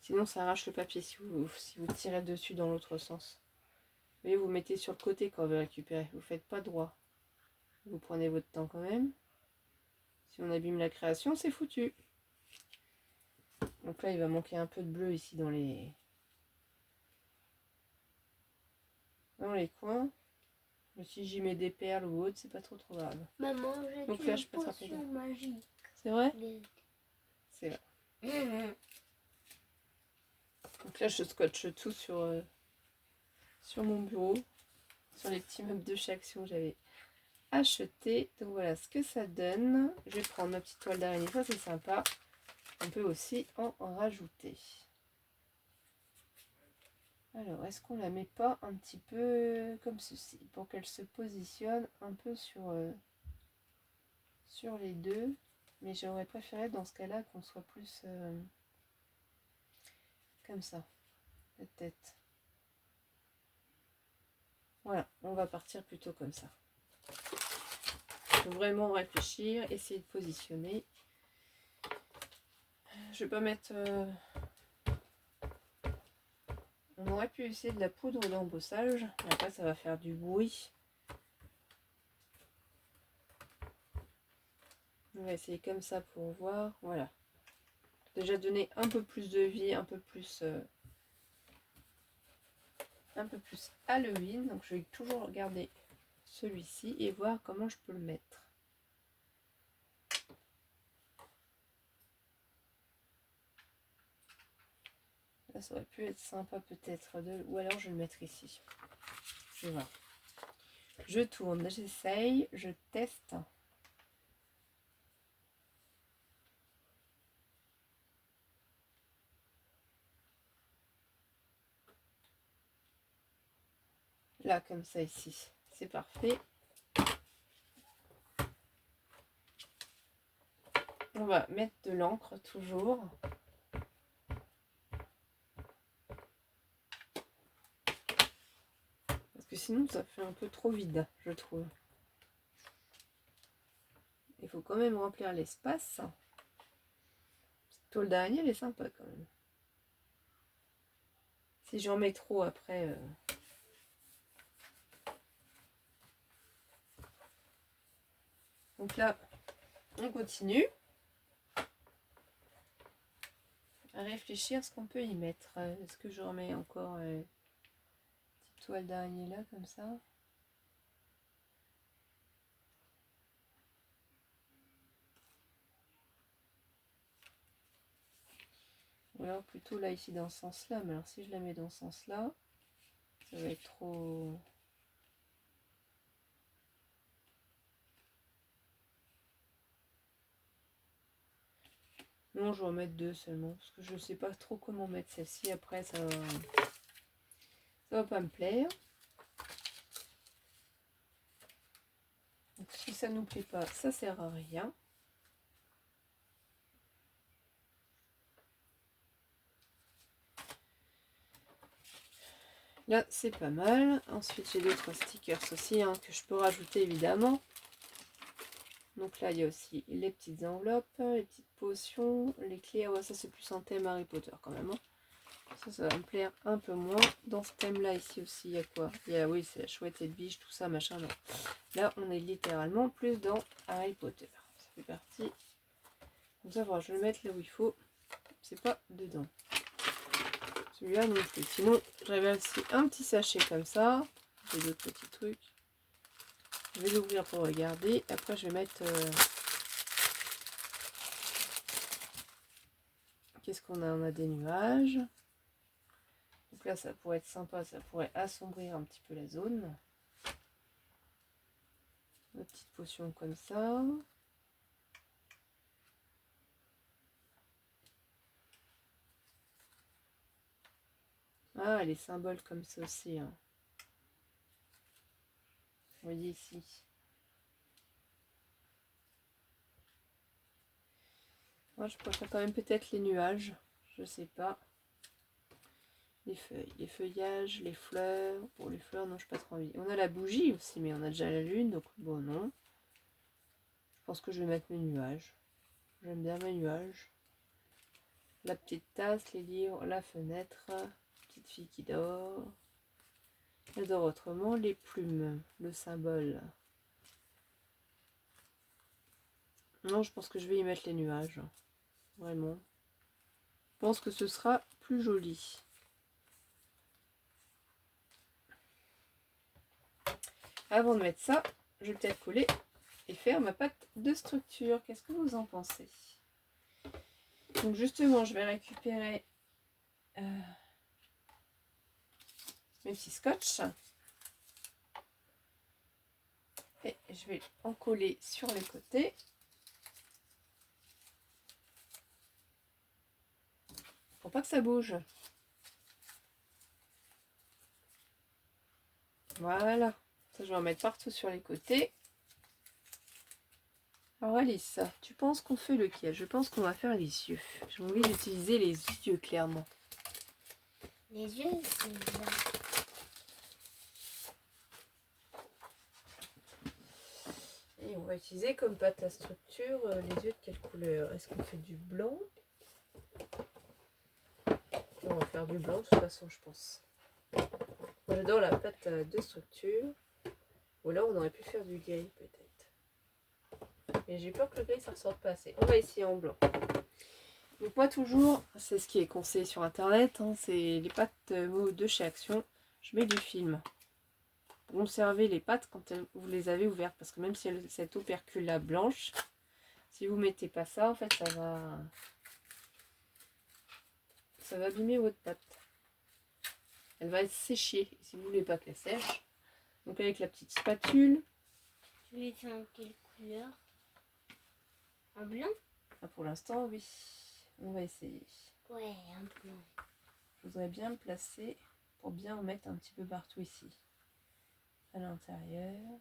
Sinon ça arrache le papier si vous tirez dessus dans l'autre sens. Vous voyez, vous mettez sur le côté quand vous récupérez. Vous ne faites pas droit. Vous prenez votre temps quand même. Si on abîme la création, c'est foutu. Donc là, il va manquer un peu de bleu ici dans les coins. Mais si j'y mets des perles ou autre, c'est pas trop grave. Maman, j'ai donc là, une je peux potion magique. C'est vrai? C'est vrai. Donc là, je scotche tout sur mon bureau. Sur les petits meubles de chez Action que j'avais acheté. Donc voilà ce que ça donne. Je vais prendre ma petite toile d'araignée. Ça, c'est sympa. On peut aussi en rajouter. Alors, est-ce qu'on la met pas un petit peu comme ceci pour qu'elle se positionne un peu sur les deux, mais j'aurais préféré dans ce cas-là qu'on soit plus comme ça, la tête. Voilà, on va partir plutôt comme ça. Faut vraiment réfléchir, essayer de positionner. Je vais pas mettre... On aurait pu essayer de la poudre d'embossage, mais après ça va faire du bruit. On va essayer comme ça pour voir. Voilà. Déjà donner un peu plus de vie, un peu plus Halloween. Donc je vais toujours regarder celui-ci et voir comment je peux le mettre. Là, ça aurait pu être sympa peut-être. Ou alors je vais le mettre ici. Je vais voir. Je tourne, j'essaye, je teste. Là, comme ça ici. C'est parfait. On va mettre de l'encre toujours. Parce que sinon, ça fait un peu trop vide, je trouve. Il faut quand même remplir l'espace. Cette toile d'araignée, elle est sympa quand même. Si j'en mets trop après... Donc là, on continue à réfléchir à ce qu'on peut y mettre. Est-ce que je remets encore une petite toile d'araignée là, comme ça? Ou alors plutôt là, ici, dans ce sens-là. Mais alors si je la mets dans ce sens-là, ça va être trop... Non, je vais en mettre deux seulement, parce que je ne sais pas trop comment mettre celle-ci. Après, ça va pas me plaire. Donc, si ça nous plaît pas, ça sert à rien. Là, c'est pas mal. Ensuite, j'ai d'autres stickers aussi que je peux rajouter évidemment. Donc là, il y a aussi les petites enveloppes, les petites potions, les clés. Ouais, ça, c'est plus un thème Harry Potter quand même. Ça va me plaire un peu moins. Dans ce thème-là, ici aussi, il y a quoi? Oui, c'est la chouette et le biche, tout ça, machin. Non. Là, on est littéralement plus dans Harry Potter. Ça fait partie. Donc ça, je vais le mettre là où il faut. C'est pas dedans. Celui-là non plus. Sinon, j'avais aussi un petit sachet comme ça. J'ai d'autres petits trucs. Je vais l'ouvrir pour regarder. Après, je vais mettre... Qu'est-ce qu'on a? On a des nuages. Donc là, ça pourrait être sympa. Ça pourrait assombrir un petit peu la zone. Une petite potion comme ça. Ah, les symboles comme ça aussi. Vous voyez ici. Moi, je préfère quand même peut-être les nuages. Je sais pas. Les feuilles, les feuillages, les fleurs. Bon, les fleurs, non, je n'ai pas trop envie. On a la bougie aussi, mais on a déjà la lune, donc bon, non. Je pense que je vais mettre mes nuages. J'aime bien mes nuages. la petite tasse, les livres, la fenêtre, petite fille qui dort. Elle dort autrement, les plumes, le symbole. Non, je pense que je vais y mettre les nuages. Vraiment. Je pense que ce sera plus joli. Avant de mettre ça, je vais peut-être coller et faire ma pâte de structure. Qu'est-ce que vous en pensez? Donc justement, je vais récupérer mes petits scotch. Et je vais en coller sur les côtés. Pour pas que ça bouge. Voilà. Ça, je vais en mettre partout sur les côtés. Alors Alice, tu penses qu'on fait lequel? Je pense qu'on va faire les yeux. J'ai envie d'utiliser les yeux clairement. Les yeux, c'est bien. Et on va utiliser comme pâte à structure les yeux de quelle couleur? Est-ce qu'on fait du blanc? On va faire du blanc de toute façon, je pense. Moi, j'adore la pâte de structure. Ou là, on aurait pu faire du gris peut-être. Mais j'ai peur que le gris, ça ne ressorte pas assez. On va essayer en blanc. Donc moi, toujours, c'est ce qui est conseillé sur Internet, hein, c'est les pâtes de chez Action. Je mets du film. Conservez les pâtes quand vous les avez ouvertes. Parce que même si cette opercule-là blanche, si vous mettez pas ça, en fait, ça va abîmer votre pâte. Elle va être séchée. Si vous voulez pas qu'elle sèche. Donc avec la petite spatule. Tu les fais en quelle couleur? En blanc? Ah, pour l'instant, oui. On va essayer. Ouais, en blanc. Je voudrais bien me placer pour bien en mettre un petit peu partout ici. À l'intérieur.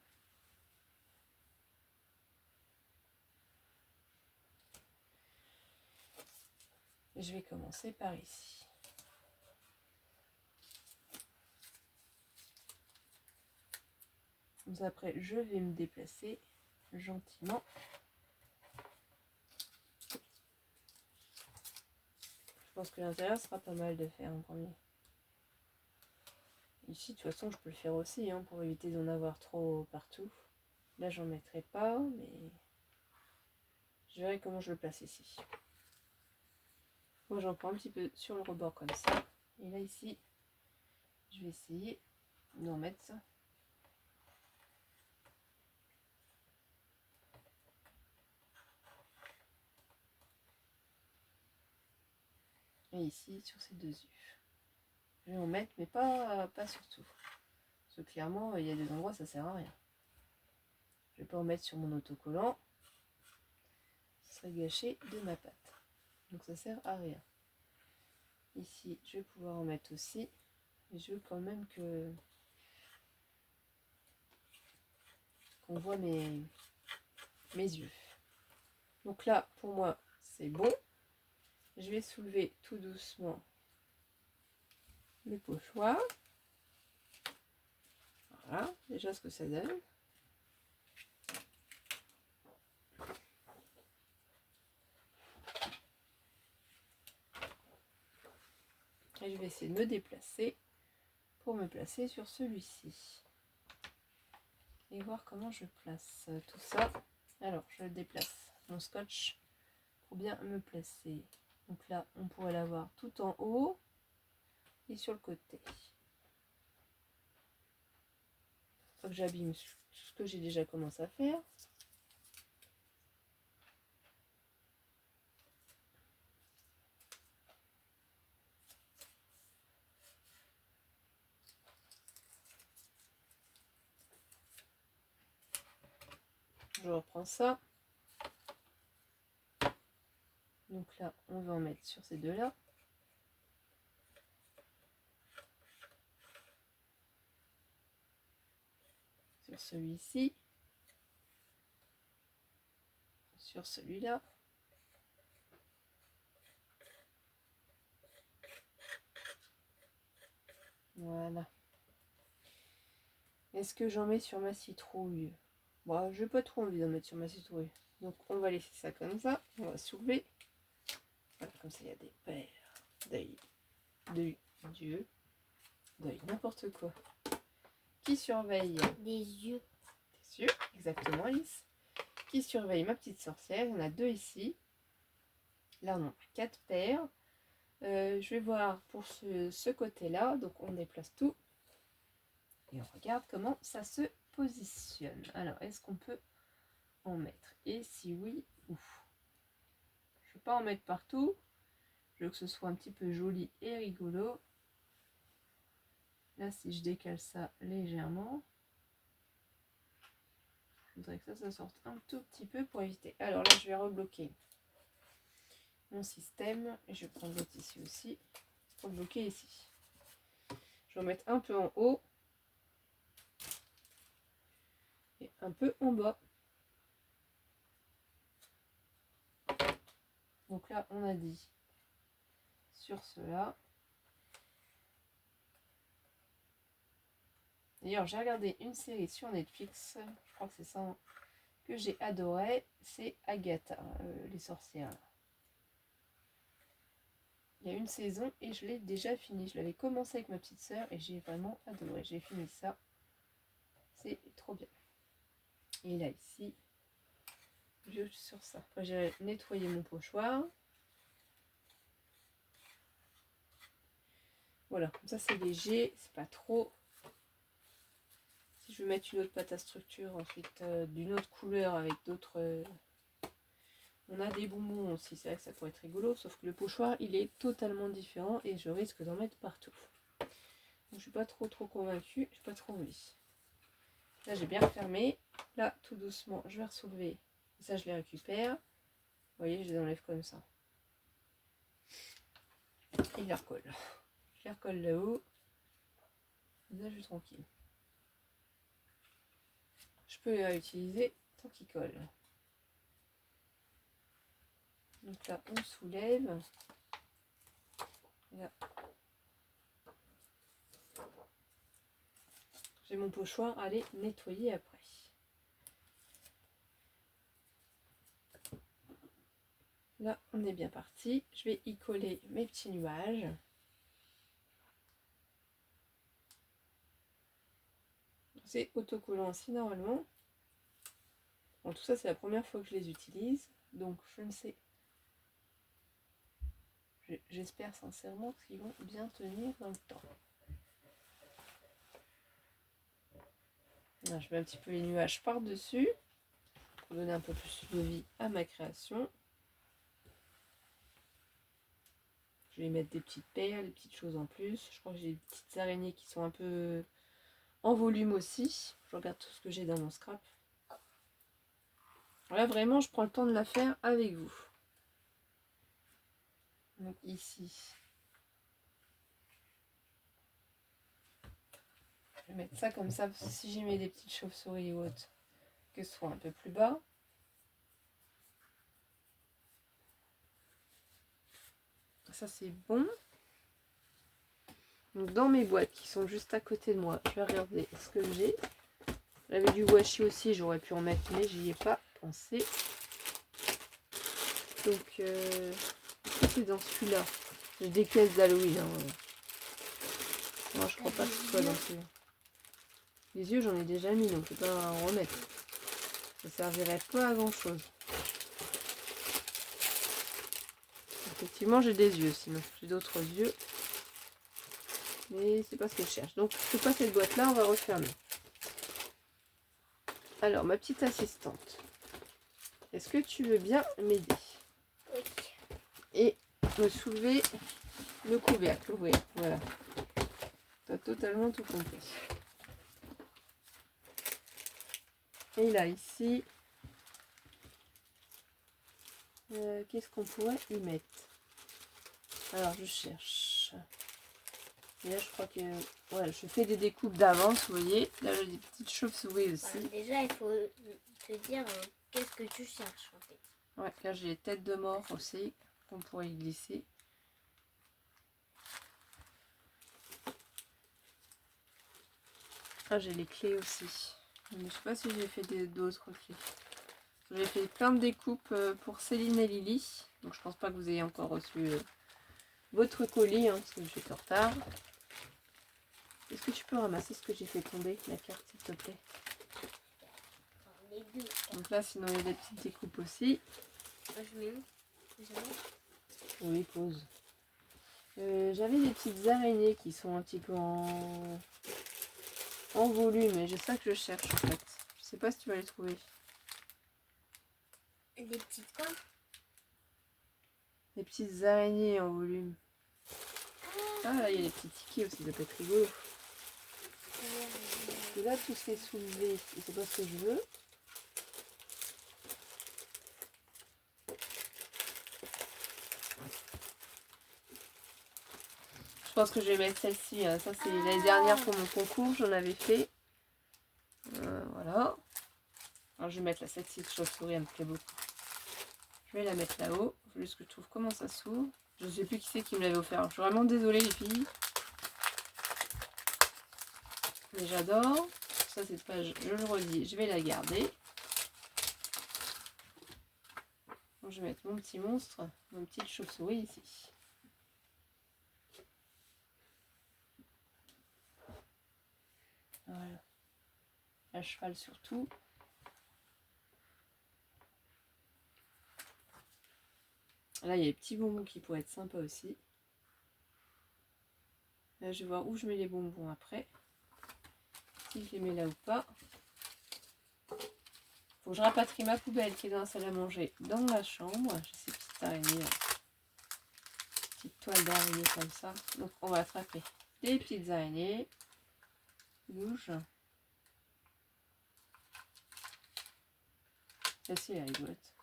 Je vais commencer par ici. Donc après, je vais me déplacer gentiment. Je pense que l'intérieur sera pas mal de faire en premier. Ici, de toute façon, je peux le faire aussi, hein, pour éviter d'en avoir trop partout. Là, j'en mettrai pas, mais je verrai comment je le place ici. Moi, j'en prends un petit peu sur le rebord comme ça. Et là, ici, je vais essayer d'en mettre ça. Et ici, sur ces deux yeux. Je vais en mettre, mais pas sur tout. Parce que clairement, il y a des endroits, ça sert à rien. Je vais pas en mettre sur mon autocollant. Ce serait gâché de ma pâte. Donc ça sert à rien. Ici, je vais pouvoir en mettre aussi. Mais je veux quand même qu'on voit mes yeux. Donc là, pour moi, c'est bon. Je vais soulever tout doucement le pochoir. Voilà, déjà ce que ça donne. Et je vais essayer de me déplacer pour me placer sur celui-ci. Et voir comment je place tout ça. Alors, je déplace mon scotch pour bien me placer. Donc là, on pourrait l'avoir tout en haut et sur le côté. Faut que j'abîme ce que j'ai déjà commencé à faire. Je reprends ça. Donc là, on va en mettre sur ces deux-là. Sur celui-ci. Sur celui-là. Voilà. Est-ce que j'en mets sur ma citrouille? Bon, j'ai pas trop envie d'en mettre sur ma citrouille. Donc on va laisser ça comme ça. On va soulever. Voilà, comme ça, il y a des paires d'œil, de Dieu, d'œil, n'importe quoi. Qui surveille Des yeux. des yeux, exactement, Alice. Qui surveille ma petite sorcière. Il y en a 2 ici. Là, on en a 4 paires. Je vais voir pour ce côté-là. Donc, on déplace tout. Et on regarde comment ça se positionne. Alors, est-ce qu'on peut en mettre? Et si oui, où? Je ne vais pas en mettre partout. Je veux que ce soit un petit peu joli et rigolo. Là, si je décale ça légèrement, je voudrais que ça sorte un tout petit peu pour éviter. Alors là, je vais rebloquer mon système. Et je vais prendre l'autre ici aussi pour bloquer ici. Je vais en mettre un peu en haut et un peu en bas. Donc là, on a dit sur cela. D'ailleurs, j'ai regardé une série sur Netflix, je crois que c'est ça, hein, que j'ai adoré, c'est Agatha, les sorcières. Il y a une saison et je l'ai déjà fini. Je l'avais commencé avec ma petite sœur et j'ai vraiment adoré. J'ai fini ça. C'est trop bien. Et là, ici, je suis sur ça. J'ai nettoyé mon pochoir. Voilà, comme ça c'est léger, c'est pas trop. Si je veux mettre une autre pâte à structure ensuite d'une autre couleur avec d'autres... On a des bonbons aussi, c'est vrai que ça pourrait être rigolo, sauf que le pochoir il est totalement différent et je risque d'en mettre partout. Donc, je suis pas trop convaincue, j'ai pas trop envie. Là j'ai bien fermé, là tout doucement je vais ressoulever, ça je les récupère. Vous voyez, je les enlève comme ça. Et je les recolle. Je les recolle là-haut. Là je suis tranquille. Je peux les réutiliser tant qu'ils collent. Donc là on soulève. Là. J'ai mon pochoir à les nettoyer après. Là, on est bien parti. Je vais y coller mes petits nuages. C'est autocollant aussi normalement. Bon, tout ça, c'est la première fois que je les utilise. Donc, je ne sais. J'espère sincèrement qu'ils vont bien tenir dans le temps. Là, je mets un petit peu les nuages par-dessus pour donner un peu plus de vie à ma création. Je vais mettre des petites perles, des petites choses en plus. Je crois que j'ai des petites araignées qui sont un peu en volume aussi. Je regarde tout ce que j'ai dans mon scrap. Là, vraiment, je prends le temps de la faire avec vous. Donc ici, je vais mettre ça comme ça, parce que si j'y mets des petites chauves-souris ou autres, que ce soit un peu plus bas. Ça c'est bon. Donc dans mes boîtes qui sont juste à côté de moi, je vais regarder ce que j'ai. J'avais du washi aussi, j'aurais pu en mettre, mais j'y ai pas pensé. Donc c'est dans celui-là. J'ai des pièces d'Halloween. Hein. Non, je crois pas que ce soit dans celui-là. Les yeux, j'en ai déjà mis, donc je ne vais pas en remettre. Ça servirait pas à grand chose. Effectivement, j'ai des yeux, sinon j'ai d'autres yeux. Mais c'est pas ce que je cherche. Donc, je fais pas cette boîte-là, on va refermer. Alors, ma petite assistante, est-ce que tu veux bien m'aider? Oui. Et me soulever le couvercle. Oui, voilà. Tu as totalement tout compris. Et là, ici, qu'est-ce qu'on pourrait y mettre? Alors, je cherche. Et là, je crois que... Ouais, je fais des découpes d'avance, vous voyez. Là, j'ai des petites chauves-souris aussi. Déjà, il faut te dire qu'est-ce que tu cherches, en fait. Ouais, là, j'ai les têtes de mort aussi, qu'on pourrait y glisser. Ah, j'ai les clés aussi. Mais je sais pas si j'ai fait d'autres clés. J'ai fait plein de découpes pour Céline et Lily. Donc je pense pas que vous ayez encore reçu votre colis, hein, parce que je suis en retard. Est-ce que tu peux ramasser ce que j'ai fait tomber, la carte, s'il te plaît? Les deux. Donc là, sinon, il y a des petites découpes aussi. Je mets où? Oui, pause. J'avais des petites araignées qui sont un petit peu en volume, et c'est ça que je cherche en fait. Je sais pas si tu vas les trouver. Des petites quoi? Des petites araignées en volume. Ah, là, il y a des petits tickets aussi, ça peut être rigolo. Et là, tout ce qui est soulevé, c'est pas ce que je veux. Je pense que je vais mettre celle-ci. Hein. Ça, c'est l'année dernière pour mon concours, j'en avais fait. Voilà. Alors, je vais mettre la celle-ci de chauve-souris, elle me plaît beaucoup. Je vais la mettre là-haut. Il faut juste que je trouve comment ça s'ouvre. Je ne sais plus qui c'est qui me l'avait offert. Je suis vraiment désolée, les filles. Mais j'adore. Ça, cette page, je le redis, je vais la garder. Donc, je vais mettre mon petit monstre, mon petite chauve-souris ici. Voilà. À cheval surtout. Là, il y a les petits bonbons qui pourraient être sympas aussi. Là, je vais voir où je mets les bonbons après. Si je les mets là ou pas. Faut que je rapatrie ma poubelle qui est dans la salle à manger dans la chambre. J'ai ces petites araignées. Petites toiles d'araignée comme ça. Donc, on va attraper des petites araignées. Bouge. Celle-ci, elle est rigolote.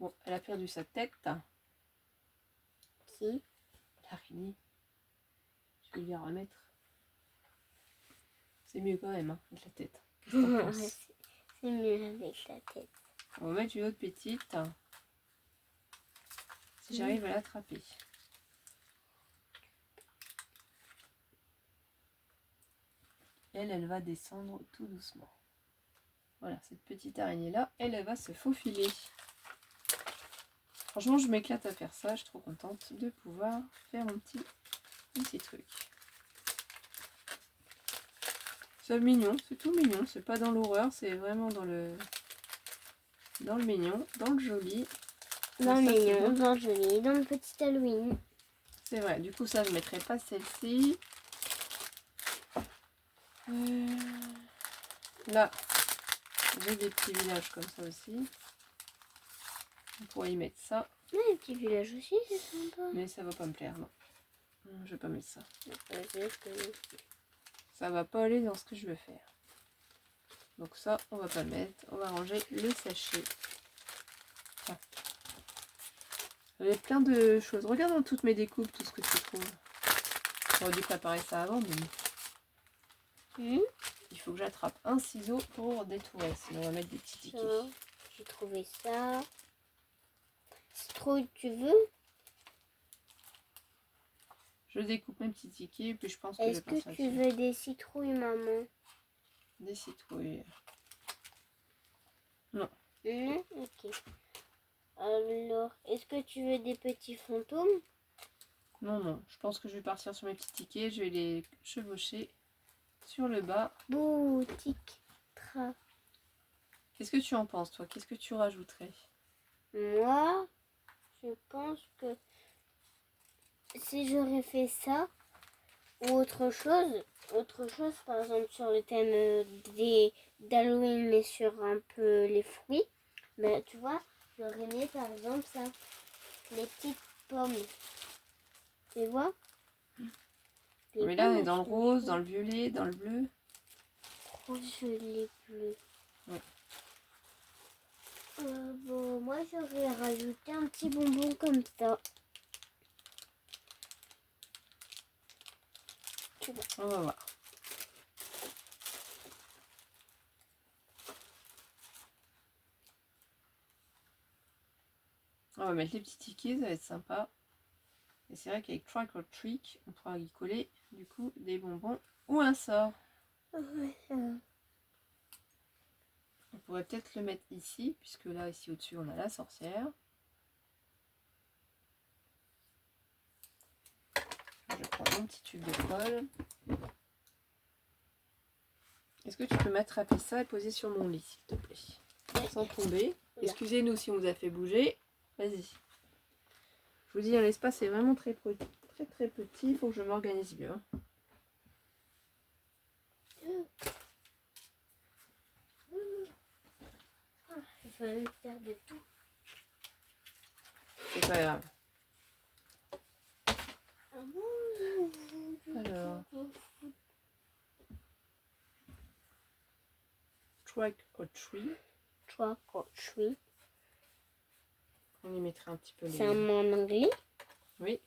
Bon, elle a perdu sa tête. Qui? L'araignée. Je vais lui la remettre. C'est mieux quand même, hein, avec la tête. C'est mieux avec la tête. On va mettre une autre petite. Si j'arrive à l'attraper. Elle va descendre tout doucement. Voilà, cette petite araignée-là, elle va se faufiler. Franchement, je m'éclate à faire ça. Je suis trop contente de pouvoir faire mon petit truc. C'est mignon, c'est tout mignon. C'est pas dans l'horreur, c'est vraiment dans le mignon, dans le joli. Dans le mignon, dans le joli, dans le petit Halloween. C'est vrai, du coup ça je ne mettrai pas celle-ci. Là, j'ai des petits villages comme ça aussi. On pourrait y mettre ça. Les petits villages aussi, c'est sympa. Mais ça va pas me plaire, non. Je vais pas mettre ça. Ça va pas aller dans ce que je veux faire. Donc ça, on va pas le mettre. On va ranger le sachet. Ah. J'avais plein de choses. Regarde dans toutes mes découpes, tout ce que tu trouves. J'aurais dû préparer ça avant, mais... Il faut que j'attrape un ciseau pour détourer. Sinon, on va mettre des petits tickets. J'ai trouvé ça. Citrouille, tu veux? Je découpe mes petits tickets, puis je pense que Est-ce que tu veux des citrouilles, maman? Des citrouilles. Non. Non? Ok. Alors, est-ce que tu veux des petits fantômes? Non, non. Je pense que je vais partir sur mes petits tickets. Je vais les chevaucher sur le bas. Boutique. Qu'est-ce que tu en penses, toi? Qu'est-ce que tu rajouterais? Moi, je pense que si j'aurais fait ça ou autre chose par exemple sur le thème d'Halloween mais sur un peu les fruits, ben tu vois, j'aurais mis par exemple ça, les petites pommes. Tu vois? Mais là, on est dans le rose, dans le violet, dans le bleu. Rose, violet, bleu. Ouais. Bon, moi j'aurais rajouté un petit bonbon comme ça. On va voir. On va mettre les petits tickets, ça va être sympa. Et c'est vrai qu'avec Trick or Treat, on pourra y coller du coup des bonbons ou un sort. On pourrais peut-être le mettre ici, puisque là, ici au-dessus, on a la sorcière. Je prends mon petit tube de colle. Est-ce que tu peux m'attraper ça et poser sur mon lit, s'il te plaît? Sans tomber. Excusez-nous si on vous a fait bouger. Vas-y. Je vous dis, l'espace est vraiment très petit. Très petit. Il faut que je m'organise mieux. Hein. Il faut même faire de tout. C'est pas grave. Alors. Trick or treat. Trick or treat. On y mettra un petit peu les... C'est un mot en anglais? Oui.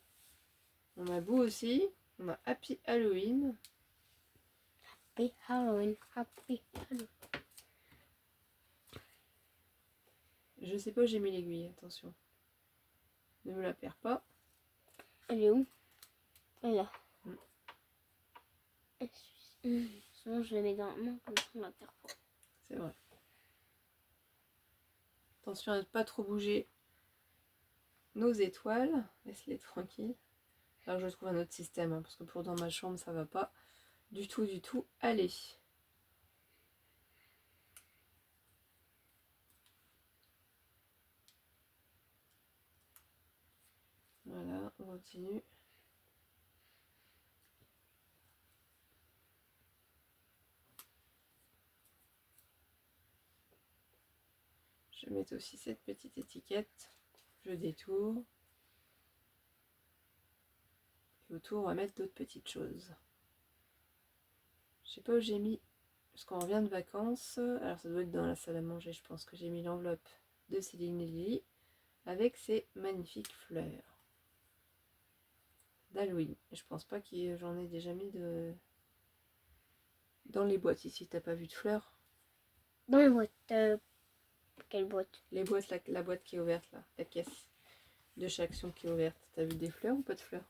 On a Boo aussi. On a Happy Halloween. Happy Halloween. Happy Halloween. Je sais pas où j'ai mis l'aiguille, attention. Ne me la perds pas. Elle est où? Là. Mm. Sinon je la mets dans la main comme ça on la perd pas. C'est vrai. Attention à ne pas trop bouger nos étoiles. Laisse-les tranquilles. Alors je trouve un autre système, hein, parce que pour dans ma chambre ça va pas du tout aller. Voilà, on continue. Je vais mettre aussi cette petite étiquette. Je détourne. Et autour, on va mettre d'autres petites choses. Je sais pas où j'ai mis, parce qu'on revient de vacances. Alors ça doit être dans la salle à manger. Je pense que j'ai mis l'enveloppe de Céline et Lily avec ces magnifiques fleurs d'Halloween. Et je pense pas que j'en ai déjà mis dans les boîtes. Ici, t'as pas vu de fleurs? Dans la boîte. Quelle boîte? Les boîtes, la boîte qui est ouverte là, la caisse de chaque action qui est ouverte. T'as vu des fleurs ou pas de fleurs?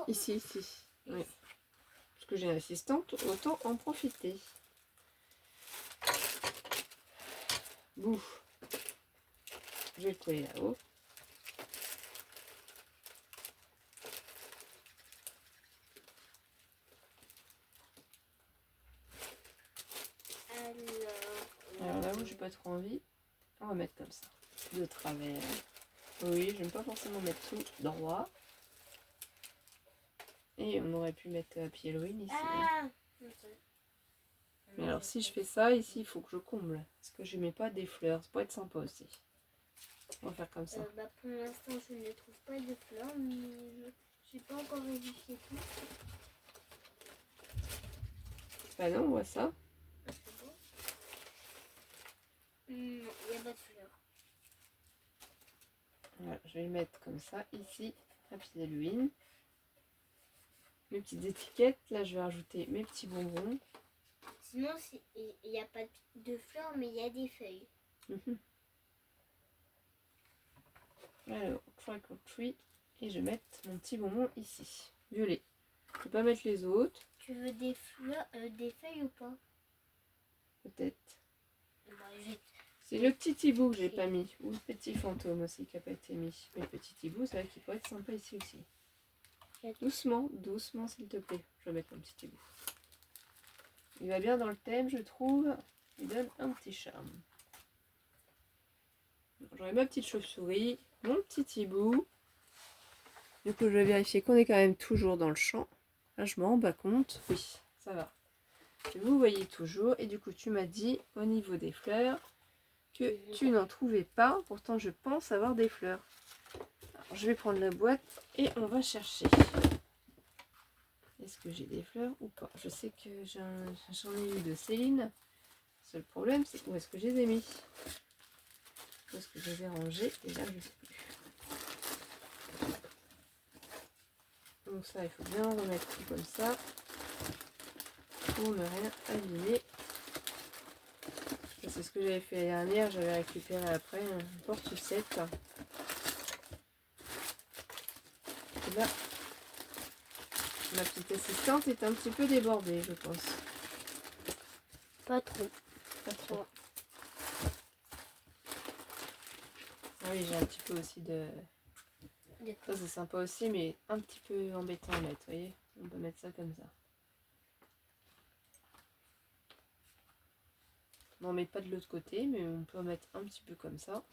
Ici. Oui. Parce que j'ai une assistante, autant en profiter. Bouh. Je vais le coller là-haut. Alors là où j'ai pas trop envie, on va mettre comme ça, de travers. Oui, j'aime pas forcément mettre tout droit. Et on aurait pu mettre Happy Halloween ici. Hein. Mais alors si je fais ça, ici il faut que je comble. Parce que je mets pas des fleurs, ça pourrait être sympa aussi. On va faire comme ça. Pour l'instant je ne trouve pas de fleurs, mais je n'ai pas encore vérifié tout. Bah non, on voit ça. Non, il n'y a pas de fleurs. Voilà, je vais le mettre comme ça, ici, Happy Halloween. Mes petites étiquettes, là je vais rajouter mes petits bonbons. Sinon, il n'y a pas de fleurs, mais il y a des feuilles. Alors, trick or treat. Et je vais mettre mon petit bonbon ici, violet. Je vais pas mettre les autres. Tu veux des fleurs, des feuilles ou pas? Peut-être. C'est le petit hibou que j'ai pas mis. Ou le petit fantôme aussi qui n'a pas été mis. Mais le petit hibou, c'est vrai qu'il pourrait être sympa ici aussi. Doucement, doucement s'il te plaît. Je vais mettre mon petit hibou. Il va bien dans le thème, je trouve. Il donne un petit charme. J'aurai ma petite chauve-souris, mon petit hibou. Du coup, je vais vérifier qu'on est quand même toujours dans le champ. Là, je me rends pas compte. Oui, ça va. Vous voyez toujours. Et du coup, tu m'as dit au niveau des fleurs que tu n'en trouvais pas. Pourtant, je pense avoir des fleurs. Alors, je vais prendre la boîte et on va chercher. Est-ce que j'ai des fleurs ou pas? Je sais que j'en ai eu de Céline. Le seul problème, c'est où est-ce que je les ai mis? Où est-ce que je les ai rangés? Déjà, je ne sais plus. Donc ça, il faut bien remettre tout comme ça. Pour ne rien abîmer. C'est ce que j'avais fait l'année dernière. J'avais récupéré après un porte-sucette. Et là, ma petite assistante est un petit peu débordée, je pense. Pas trop. Pas trop. et j'ai un petit peu aussi de... Ça c'est sympa aussi, mais un petit peu embêtant à mettre, vous voyez. On peut mettre ça comme ça. On met pas de l'autre côté, mais on peut en mettre un petit peu comme ça.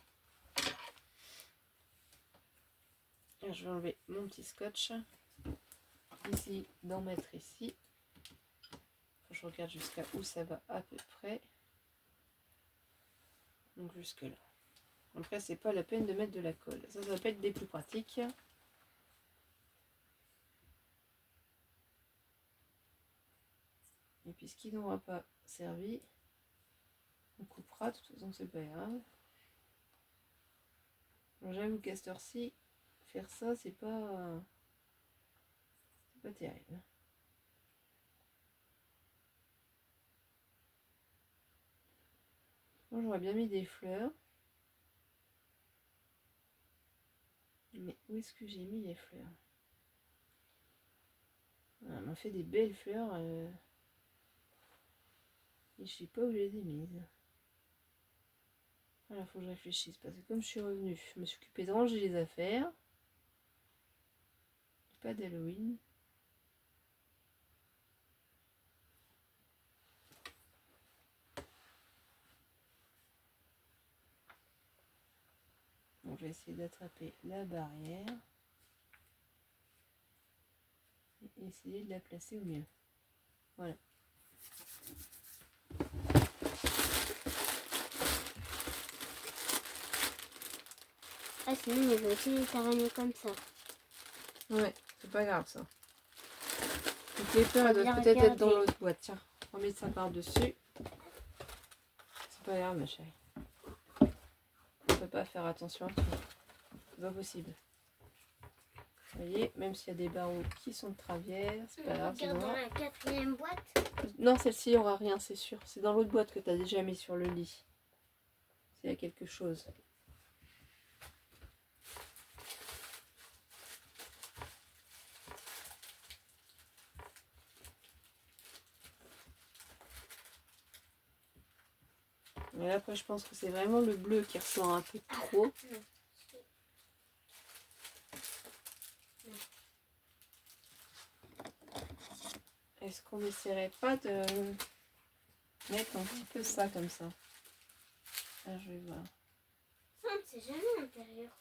Et je vais enlever mon petit scotch. Ici, d'en mettre ici. Je regarde jusqu'à où ça va à peu près. Donc jusque là. Après, c'est pas la peine de mettre de la colle. Ça peut être des plus pratiques. Et puis ce qui n'aura pas servi, on coupera. De toute façon, c'est pas grave. J'avoue qu'à cette heure-ci, faire ça, c'est pas terrible. Moi, j'aurais bien mis des fleurs. Mais où est-ce que j'ai mis les fleurs? On m'a fait des belles fleurs. Et je sais pas où je les ai mises. Voilà, faut que je réfléchisse. Parce que comme je suis revenue, je me suis occupée de ranger les affaires. Pas d'Halloween. Donc je vais essayer d'attraper la barrière. Et essayer de la placer au mieux. Voilà. Ah, sinon, il veut aussi les araignées comme ça. Ouais, c'est pas grave ça. Donc les fleurs, elles Bien doivent peut-être être regarder. dans l'autre boîte. Tiens, on va mettre ça par-dessus. C'est pas grave, ma chérie. On peut pas faire attention à tout. C'est pas possible. Vous voyez, même s'il y a des barreaux qui sont de travers, c'est pas grave. Regarde dans la 4e boîte. Non, celle-ci, il n'y aura rien, c'est sûr. C'est dans l'autre boîte que tu as déjà mis sur le lit. S'il y a quelque chose. Mais là, après, je pense que c'est vraiment le bleu qui ressort un peu trop. Est-ce qu'on n'essaierait pas de mettre un petit peu ça comme ça? Ah, je vais voir. Ça, on ne sait jamais à l'intérieur.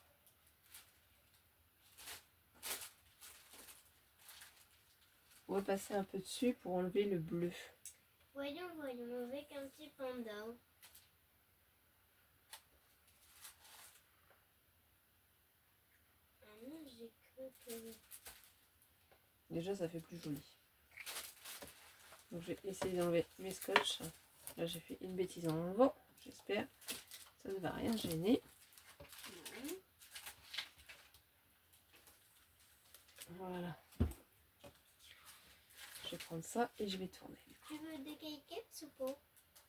On va passer un peu dessus pour enlever le bleu. Voyons, avec un petit panda. Ah non, j'ai cru que... Déjà, ça fait plus joli. Donc, je vais essayer d'enlever mes scotch. Là, j'ai fait une bêtise en enlevant. J'espère. Ça ne va rien gêner. Voilà. Je vais prendre ça et je vais tourner. Tu veux des caquettes ou pas?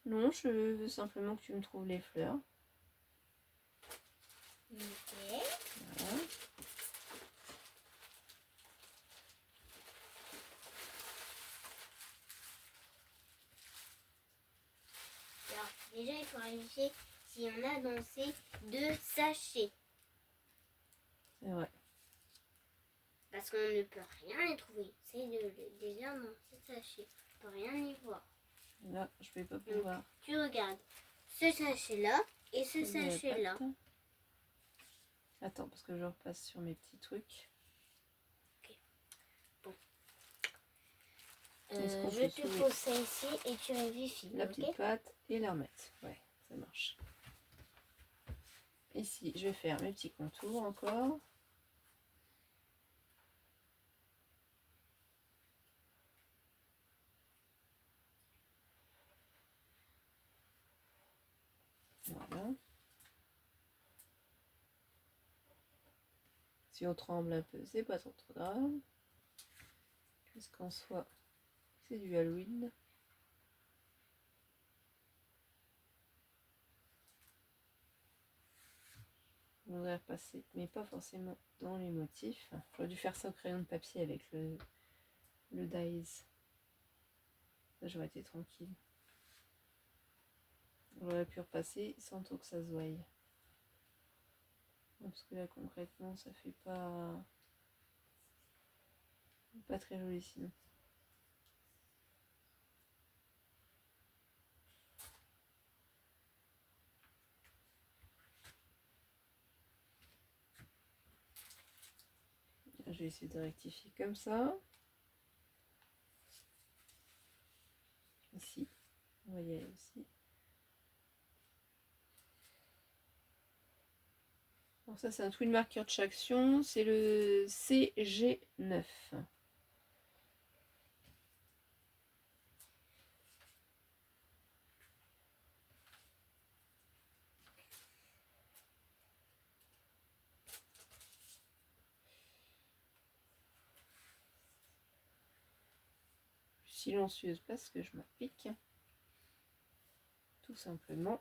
Non, je veux simplement que tu me trouves les fleurs. Ok. Voilà. Alors, déjà, il faut vérifier s'il y en a dans ces 2 sachets. C'est vrai. Parce qu'on ne peut rien y trouver. C'est déjà dans ces sachets. On ne peut rien y voir. Là, je vais pas pouvoir. Tu regardes ce sachet-là et ce sachet-là. Attends, parce que je repasse sur mes petits trucs. Ok. Bon. Est-ce qu'on Je peut te soulever pose ça ici et tu vérifies. la Ok. petite pâte et la remettre. Ouais, ça marche. Ici, je vais faire mes petits contours encore. Voilà. Si on tremble un peu, c'est pas trop grave. Puisqu'en soi, c'est du Halloween. Je voudrais repasser, mais pas forcément dans les motifs. J'aurais dû faire ça au crayon de papier avec le dies. Ça, j'aurais été tranquille. J'aurais pu repasser sans trop que ça se voie. Parce que là, concrètement, ça fait pas très joli sinon. Je vais essayer de rectifier comme ça. Ici, on va y aller aussi. Alors ça, c'est un twin marker de Chaction, c'est le CG9. Silencieuse parce que je m'applique. Tout simplement.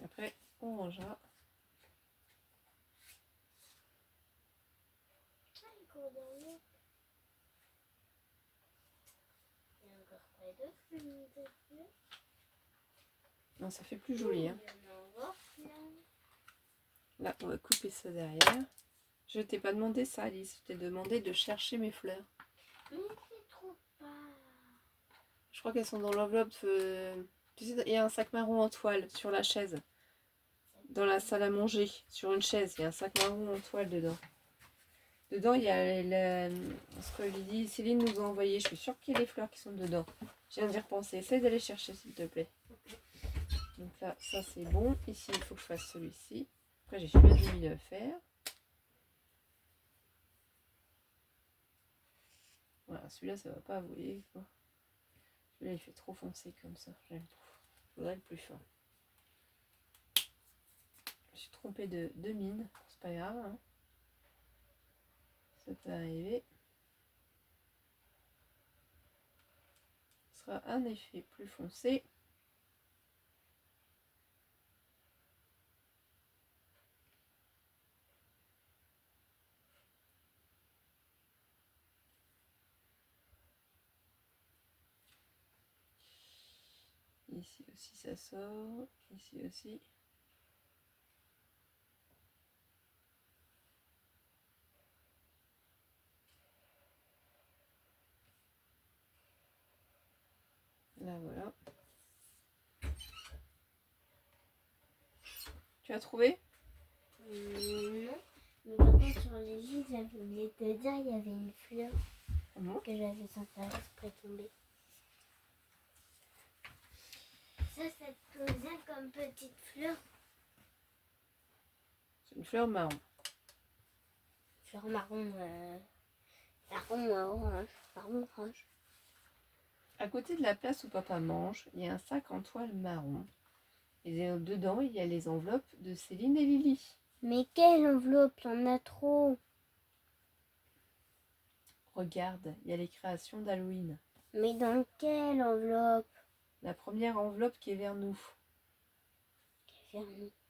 Après, on rangera. Non, ça fait plus joli. Hein. Là, on va couper ça derrière. Je t'ai pas demandé ça, Alice. Je t'ai demandé de chercher mes fleurs. Mais c'est trop pas. Je crois qu'elles sont dans l'enveloppe. Tu sais, il y a un sac marron en toile sur la chaise. Dans la salle à manger, sur une chaise, il y a un sac marron en toile dedans. Dedans, il y a ce que j'ai dit, Céline nous a envoyé. Je suis sûre qu'il y a les fleurs qui sont dedans. Je viens d'y repenser. Essaye d'aller chercher, s'il te plaît. Donc là, ça c'est bon. Ici, il faut que je fasse celui-ci. Après, j'ai celui-là que j'ai mis à faire. Voilà, celui-là, ça va pas, vous voyez. Celui-là, il fait trop foncé comme ça. J'aime trop. Il faudrait le plus fin. Je me suis trompée de mine. C'est pas grave. Hein. Ça peut arriver. Ce sera un effet plus foncé. Ici aussi ça sort, ici aussi. Là voilà. Tu as trouvé? Non. Mais par contre sur les gis, j'avais oublié de te dire, il y avait une fleur que j'avais sans faire exprès tomber. Ça te convient comme petite fleur? C'est une fleur marron. Fleur marron, orange, marron orange. À côté de la place où papa mange, il y a un sac en toile marron. Et dedans, il y a les enveloppes de Céline et Lily. Mais quelle enveloppe? Il y en a trop. Regarde, il y a les créations d'Halloween. Mais dans quelle enveloppe? La première enveloppe qui est vers nous.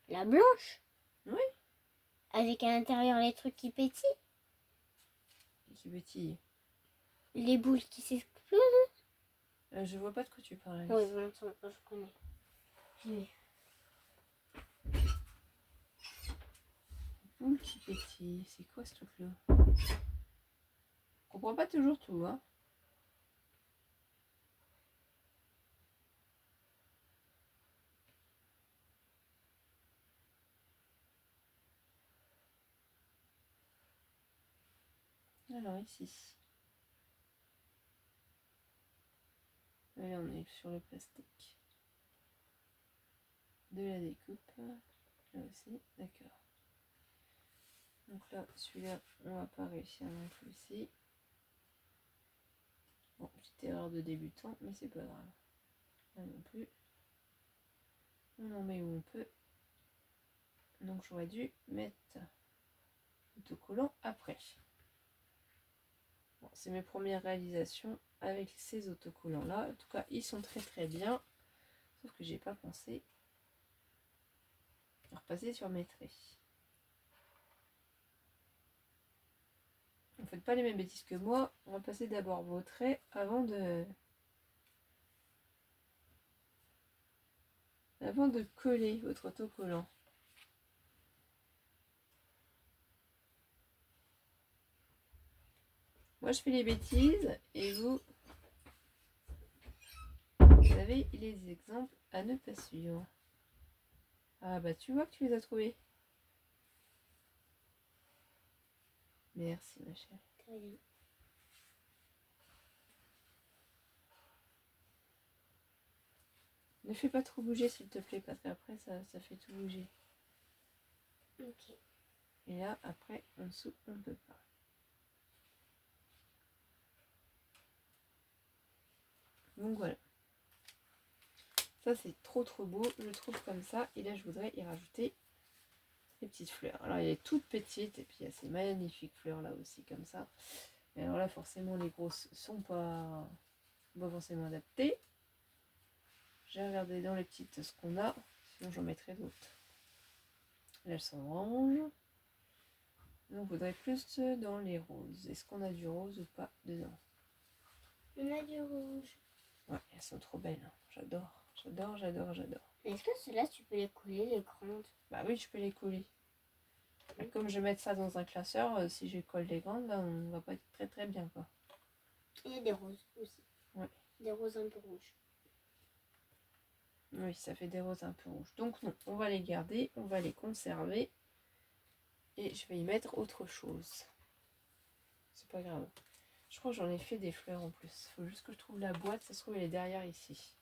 La blanche? Oui. Avec à l'intérieur les trucs qui pétillent? Qui pétille. Les boules qui s'explosent? Je vois pas de quoi tu parles. Oui, je connais. Oui. Boule qui pétille, c'est quoi ce truc-là? Je comprends pas toujours tout, hein. Alors ici. Là on est sur le plastique. De la découpe. Là aussi, d'accord. Donc là, celui-là, on va pas réussir non plus ici. Bon, petite erreur de débutant, mais c'est pas grave. Là non plus. On en met où on peut. Donc j'aurais dû mettre autocollant après. Bon, c'est mes premières réalisations avec ces autocollants là. En tout cas, ils sont très très bien. Sauf que j'ai pas pensé à repasser sur mes traits. Il faites pas les mêmes bêtises que moi. On va passer d'abord vos traits avant de coller votre autocollant. Moi, je fais les bêtises et vous avez les exemples à ne pas suivre. Ah bah, tu vois que tu les as trouvés. Merci, ma chère. Très bien. Ne fais pas trop bouger, s'il te plaît, parce qu'après, ça fait tout bouger. Ok. Et là, après, en dessous, on ne peut pas. Donc voilà. Ça, c'est trop beau, je trouve comme ça. Et là, je voudrais y rajouter les petites fleurs. Alors, il y a les toutes petites, et puis il y a ces magnifiques fleurs là aussi, comme ça. Et alors là, forcément, les grosses sont pas forcément adaptées. J'ai regardé dans les petites ce qu'on a, sinon j'en mettrai d'autres. Là, elles sont oranges. Donc, je voudrais plus dans les roses. Est-ce qu'on a du rose ou pas dedans? On a du rouge. Ouais, elles sont trop belles. J'adore. Mais est-ce que ceux-là, tu peux les coller, les grandes? Bah oui, je peux les coller. Et comme je vais mettre ça dans un classeur, si je colle les grandes, là, on va pas être très bien, quoi. Il y a des roses aussi. Ouais. Des roses un peu rouges. Oui, ça fait des roses un peu rouges. Donc non, on va les garder, on va les conserver. Et je vais y mettre autre chose. C'est pas grave. Je crois que j'en ai fait des fleurs en plus. Il faut juste que je trouve la boîte. Ça se trouve, elle est derrière ici.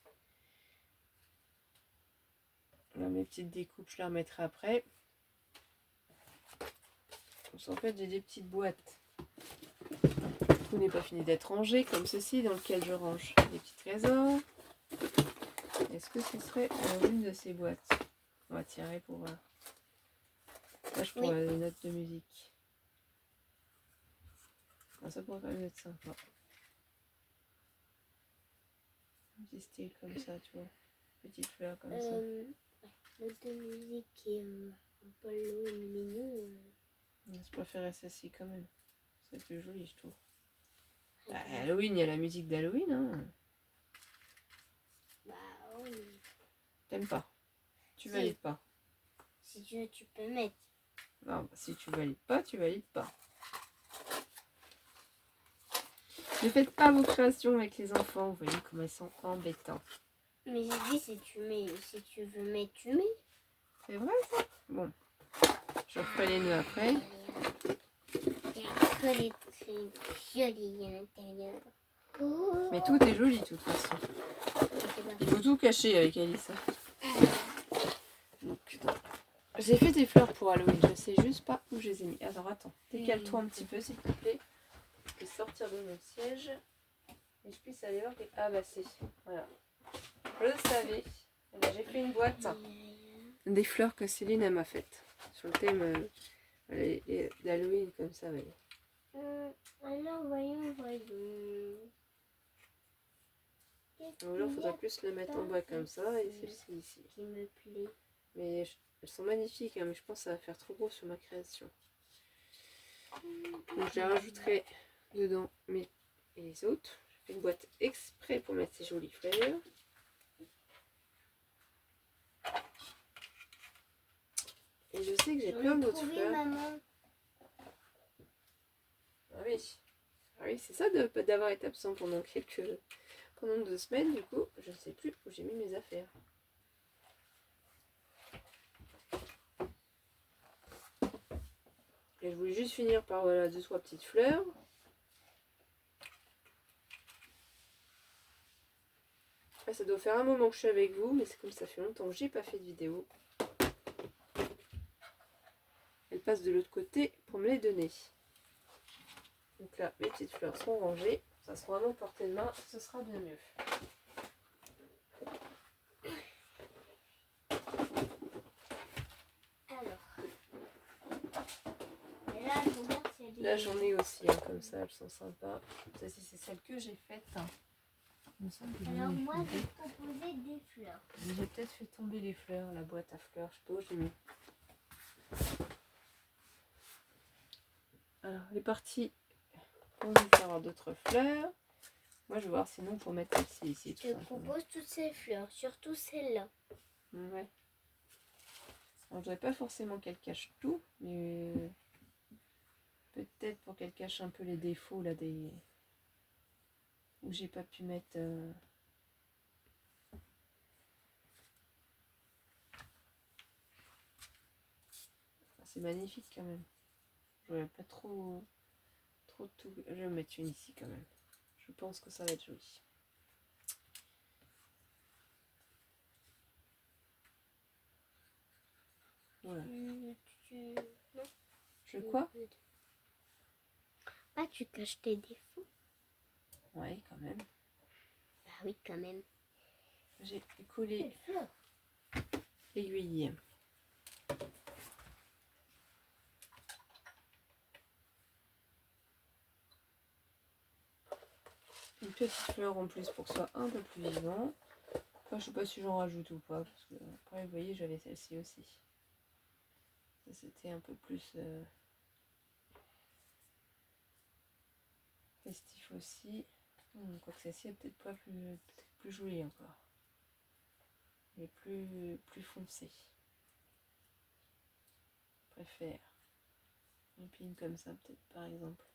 Là, mes petites découpes, je les remettrai après. En fait, j'ai des petites boîtes. Tout n'est pas fini d'être rangé, comme ceci, dans lequel je range des petits trésors. Est-ce que ce serait dans une de ces boîtes? On va tirer pour voir. Là, je pourrais des notes de musique. Ah, ça pourrait quand même être sympa. Un petit style comme ça, tu vois. Petite fleur comme ça. Note de musique et un peu long et mignon. Je préférais celle-ci quand même. C'est plus joli, je trouve. Bah, Halloween, il y a la musique d'Halloween, hein. Bah oui. T'aimes pas? Tu Si. valides pas? Si tu veux, tu peux mettre. Non, bah, si tu valides pas, tu valides pas. Ne faites pas vos créations avec les enfants, vous voyez comment ils sont embêtants. Mais j'ai dit si tu veux mettre, tu mets. C'est vrai ça? Bon. Je referai les nœuds après. Il y a que les trucs jolis à l'intérieur. Oh. Mais tout est joli de toute façon. Il faut tout cacher avec Alice. Donc, j'ai fait des fleurs pour Halloween, je sais juste pas où je les ai mis. Alors attends, décale-toi un petit peu s'il te plaît. Je vais sortir de mon siège et je puisse aller voir. Ah bah c'est, voilà. Je le savais. J'ai fait une boîte des fleurs que Céline m'a faites sur le thème d'Halloween comme ça. Voyez. Alors voyons. Ou alors il faudrait plus le mettre en bas comme ça et celle-ci ici. Qui me plaît. Mais elles sont magnifiques, hein, mais je pense que ça va faire trop gros sur ma création. Donc je les rajouterai dedans et les autres. J'ai fait une boîte exprès pour mettre ces jolies fleurs. Et je sais que j'ai plein d'autres fleurs. Maman. Ah oui, c'est ça d'avoir été absent pendant 2 semaines. Du coup, je ne sais plus où j'ai mis mes affaires. Et je voulais juste finir par voilà 2-3 petites fleurs. Là, ça doit faire un moment que je suis avec vous, mais c'est comme ça fait longtemps que j'ai pas fait de vidéo. Elle passe de l'autre côté pour me les donner. Donc là, mes petites fleurs sont rangées. Ça sera vraiment portée de main, ce sera bien mieux. Là, j'en ai aussi, hein, comme ça, elles sont sympas. Celle-ci, c'est celle que j'ai faite. Alors moi, j'ai proposé des fleurs. J'ai peut-être fait tomber les fleurs, la boîte à fleurs, je sais pas où j'ai mis. Alors, les parties On va faire avoir d'autres fleurs. Moi, je vais voir sinon pour mettre celle-ci ici. Je propose toutes ces fleurs, surtout celle-là. Ouais. Alors, je voudrais pas forcément qu'elle cache tout, mais peut-être pour qu'elle cache un peu les défauts là des où j'ai pas pu mettre. C'est magnifique quand même. Je vais pas trop tout. Je vais mettre une ici quand même. Je pense que ça va être joli. Voilà. Je quoi? Ah, tu caches tes défauts? Ouais, quand même. Bah oui, quand même. J'ai collé l'aiguille. Une petite fleur en plus pour que ce soit un peu plus vivant. Après, je sais pas si j'en rajoute ou pas. Parce que après, vous voyez, j'avais celle-ci aussi. Ça, c'était un peu plus festif aussi. Quoique celle-ci est peut-être pas plus jolie encore. Elle est plus foncée. Je préfère. Et puis une comme ça, peut-être par exemple.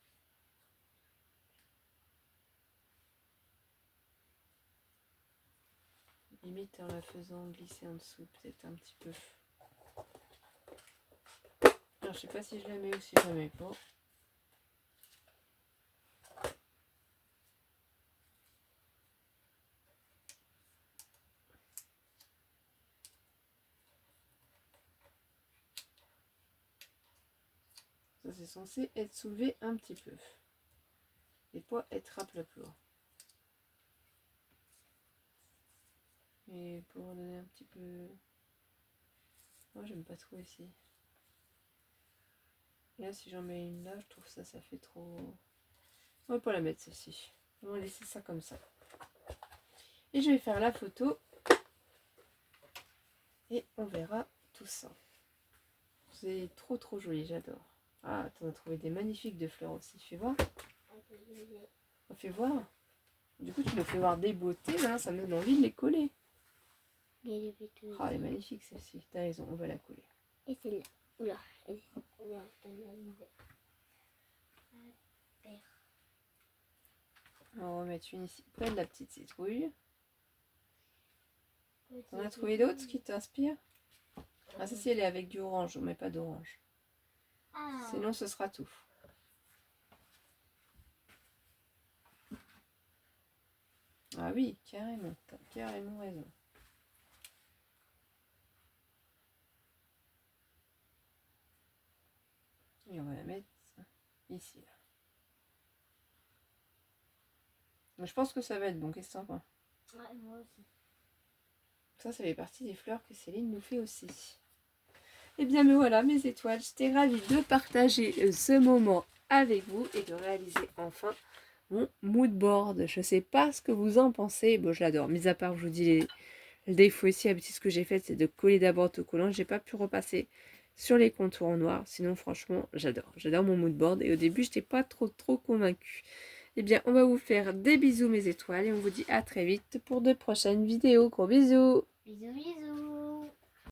Limite en la faisant glisser en dessous, peut-être un petit peu. Alors, je sais pas si je la mets ou si je la mets pas. Ça, c'est censé être soulevé un petit peu. Et pas être à plat plat. Et pour donner un petit peu... Moi, j'aime pas trop ici. Là, si j'en mets une là, je trouve ça fait trop... On va pas la mettre celle-ci. On va laisser ça comme ça. Et je vais faire la photo. Et on verra tout ça. C'est trop joli, j'adore. Ah, t'en as trouvé des magnifiques de fleurs aussi. Fais voir. On fait voir. Du coup, tu nous fais voir des beautés, là, ça me donne envie de les coller. Ah, elle est magnifique celle-ci. T'as raison, on va la coller. Et celle-là. Oula. On va mettre une ici près de la petite citrouille. T'en as trouvé d'autres qui t'inspirent? Ah, celle-ci, elle est avec du orange. On met pas d'orange. Ah. Sinon, ce sera tout. Ah oui, carrément. T'as carrément raison. Et on va la mettre ici. Là. Je pense que ça va être bon. Qu'est-ce que t'en penses? Ouais, moi aussi. Ça fait partie des fleurs que Céline nous fait aussi. Et bien me voilà mes étoiles. J'étais ravie de partager ce moment avec vous et de réaliser enfin mon mood board. Je sais pas ce que vous en pensez. Bon, je l'adore. Mis à part, je vous dis, le défaut ici, la bêtise que j'ai faite, c'est de coller d'abord autocollant. J'ai pas pu repasser sur les contours en noir. Sinon, franchement, j'adore. J'adore mon mood board. Et au début, je n'étais pas trop convaincue. Eh bien, on va vous faire des bisous mes étoiles. Et on vous dit à très vite pour de prochaines vidéos. Gros bisous. Bisous, bisous.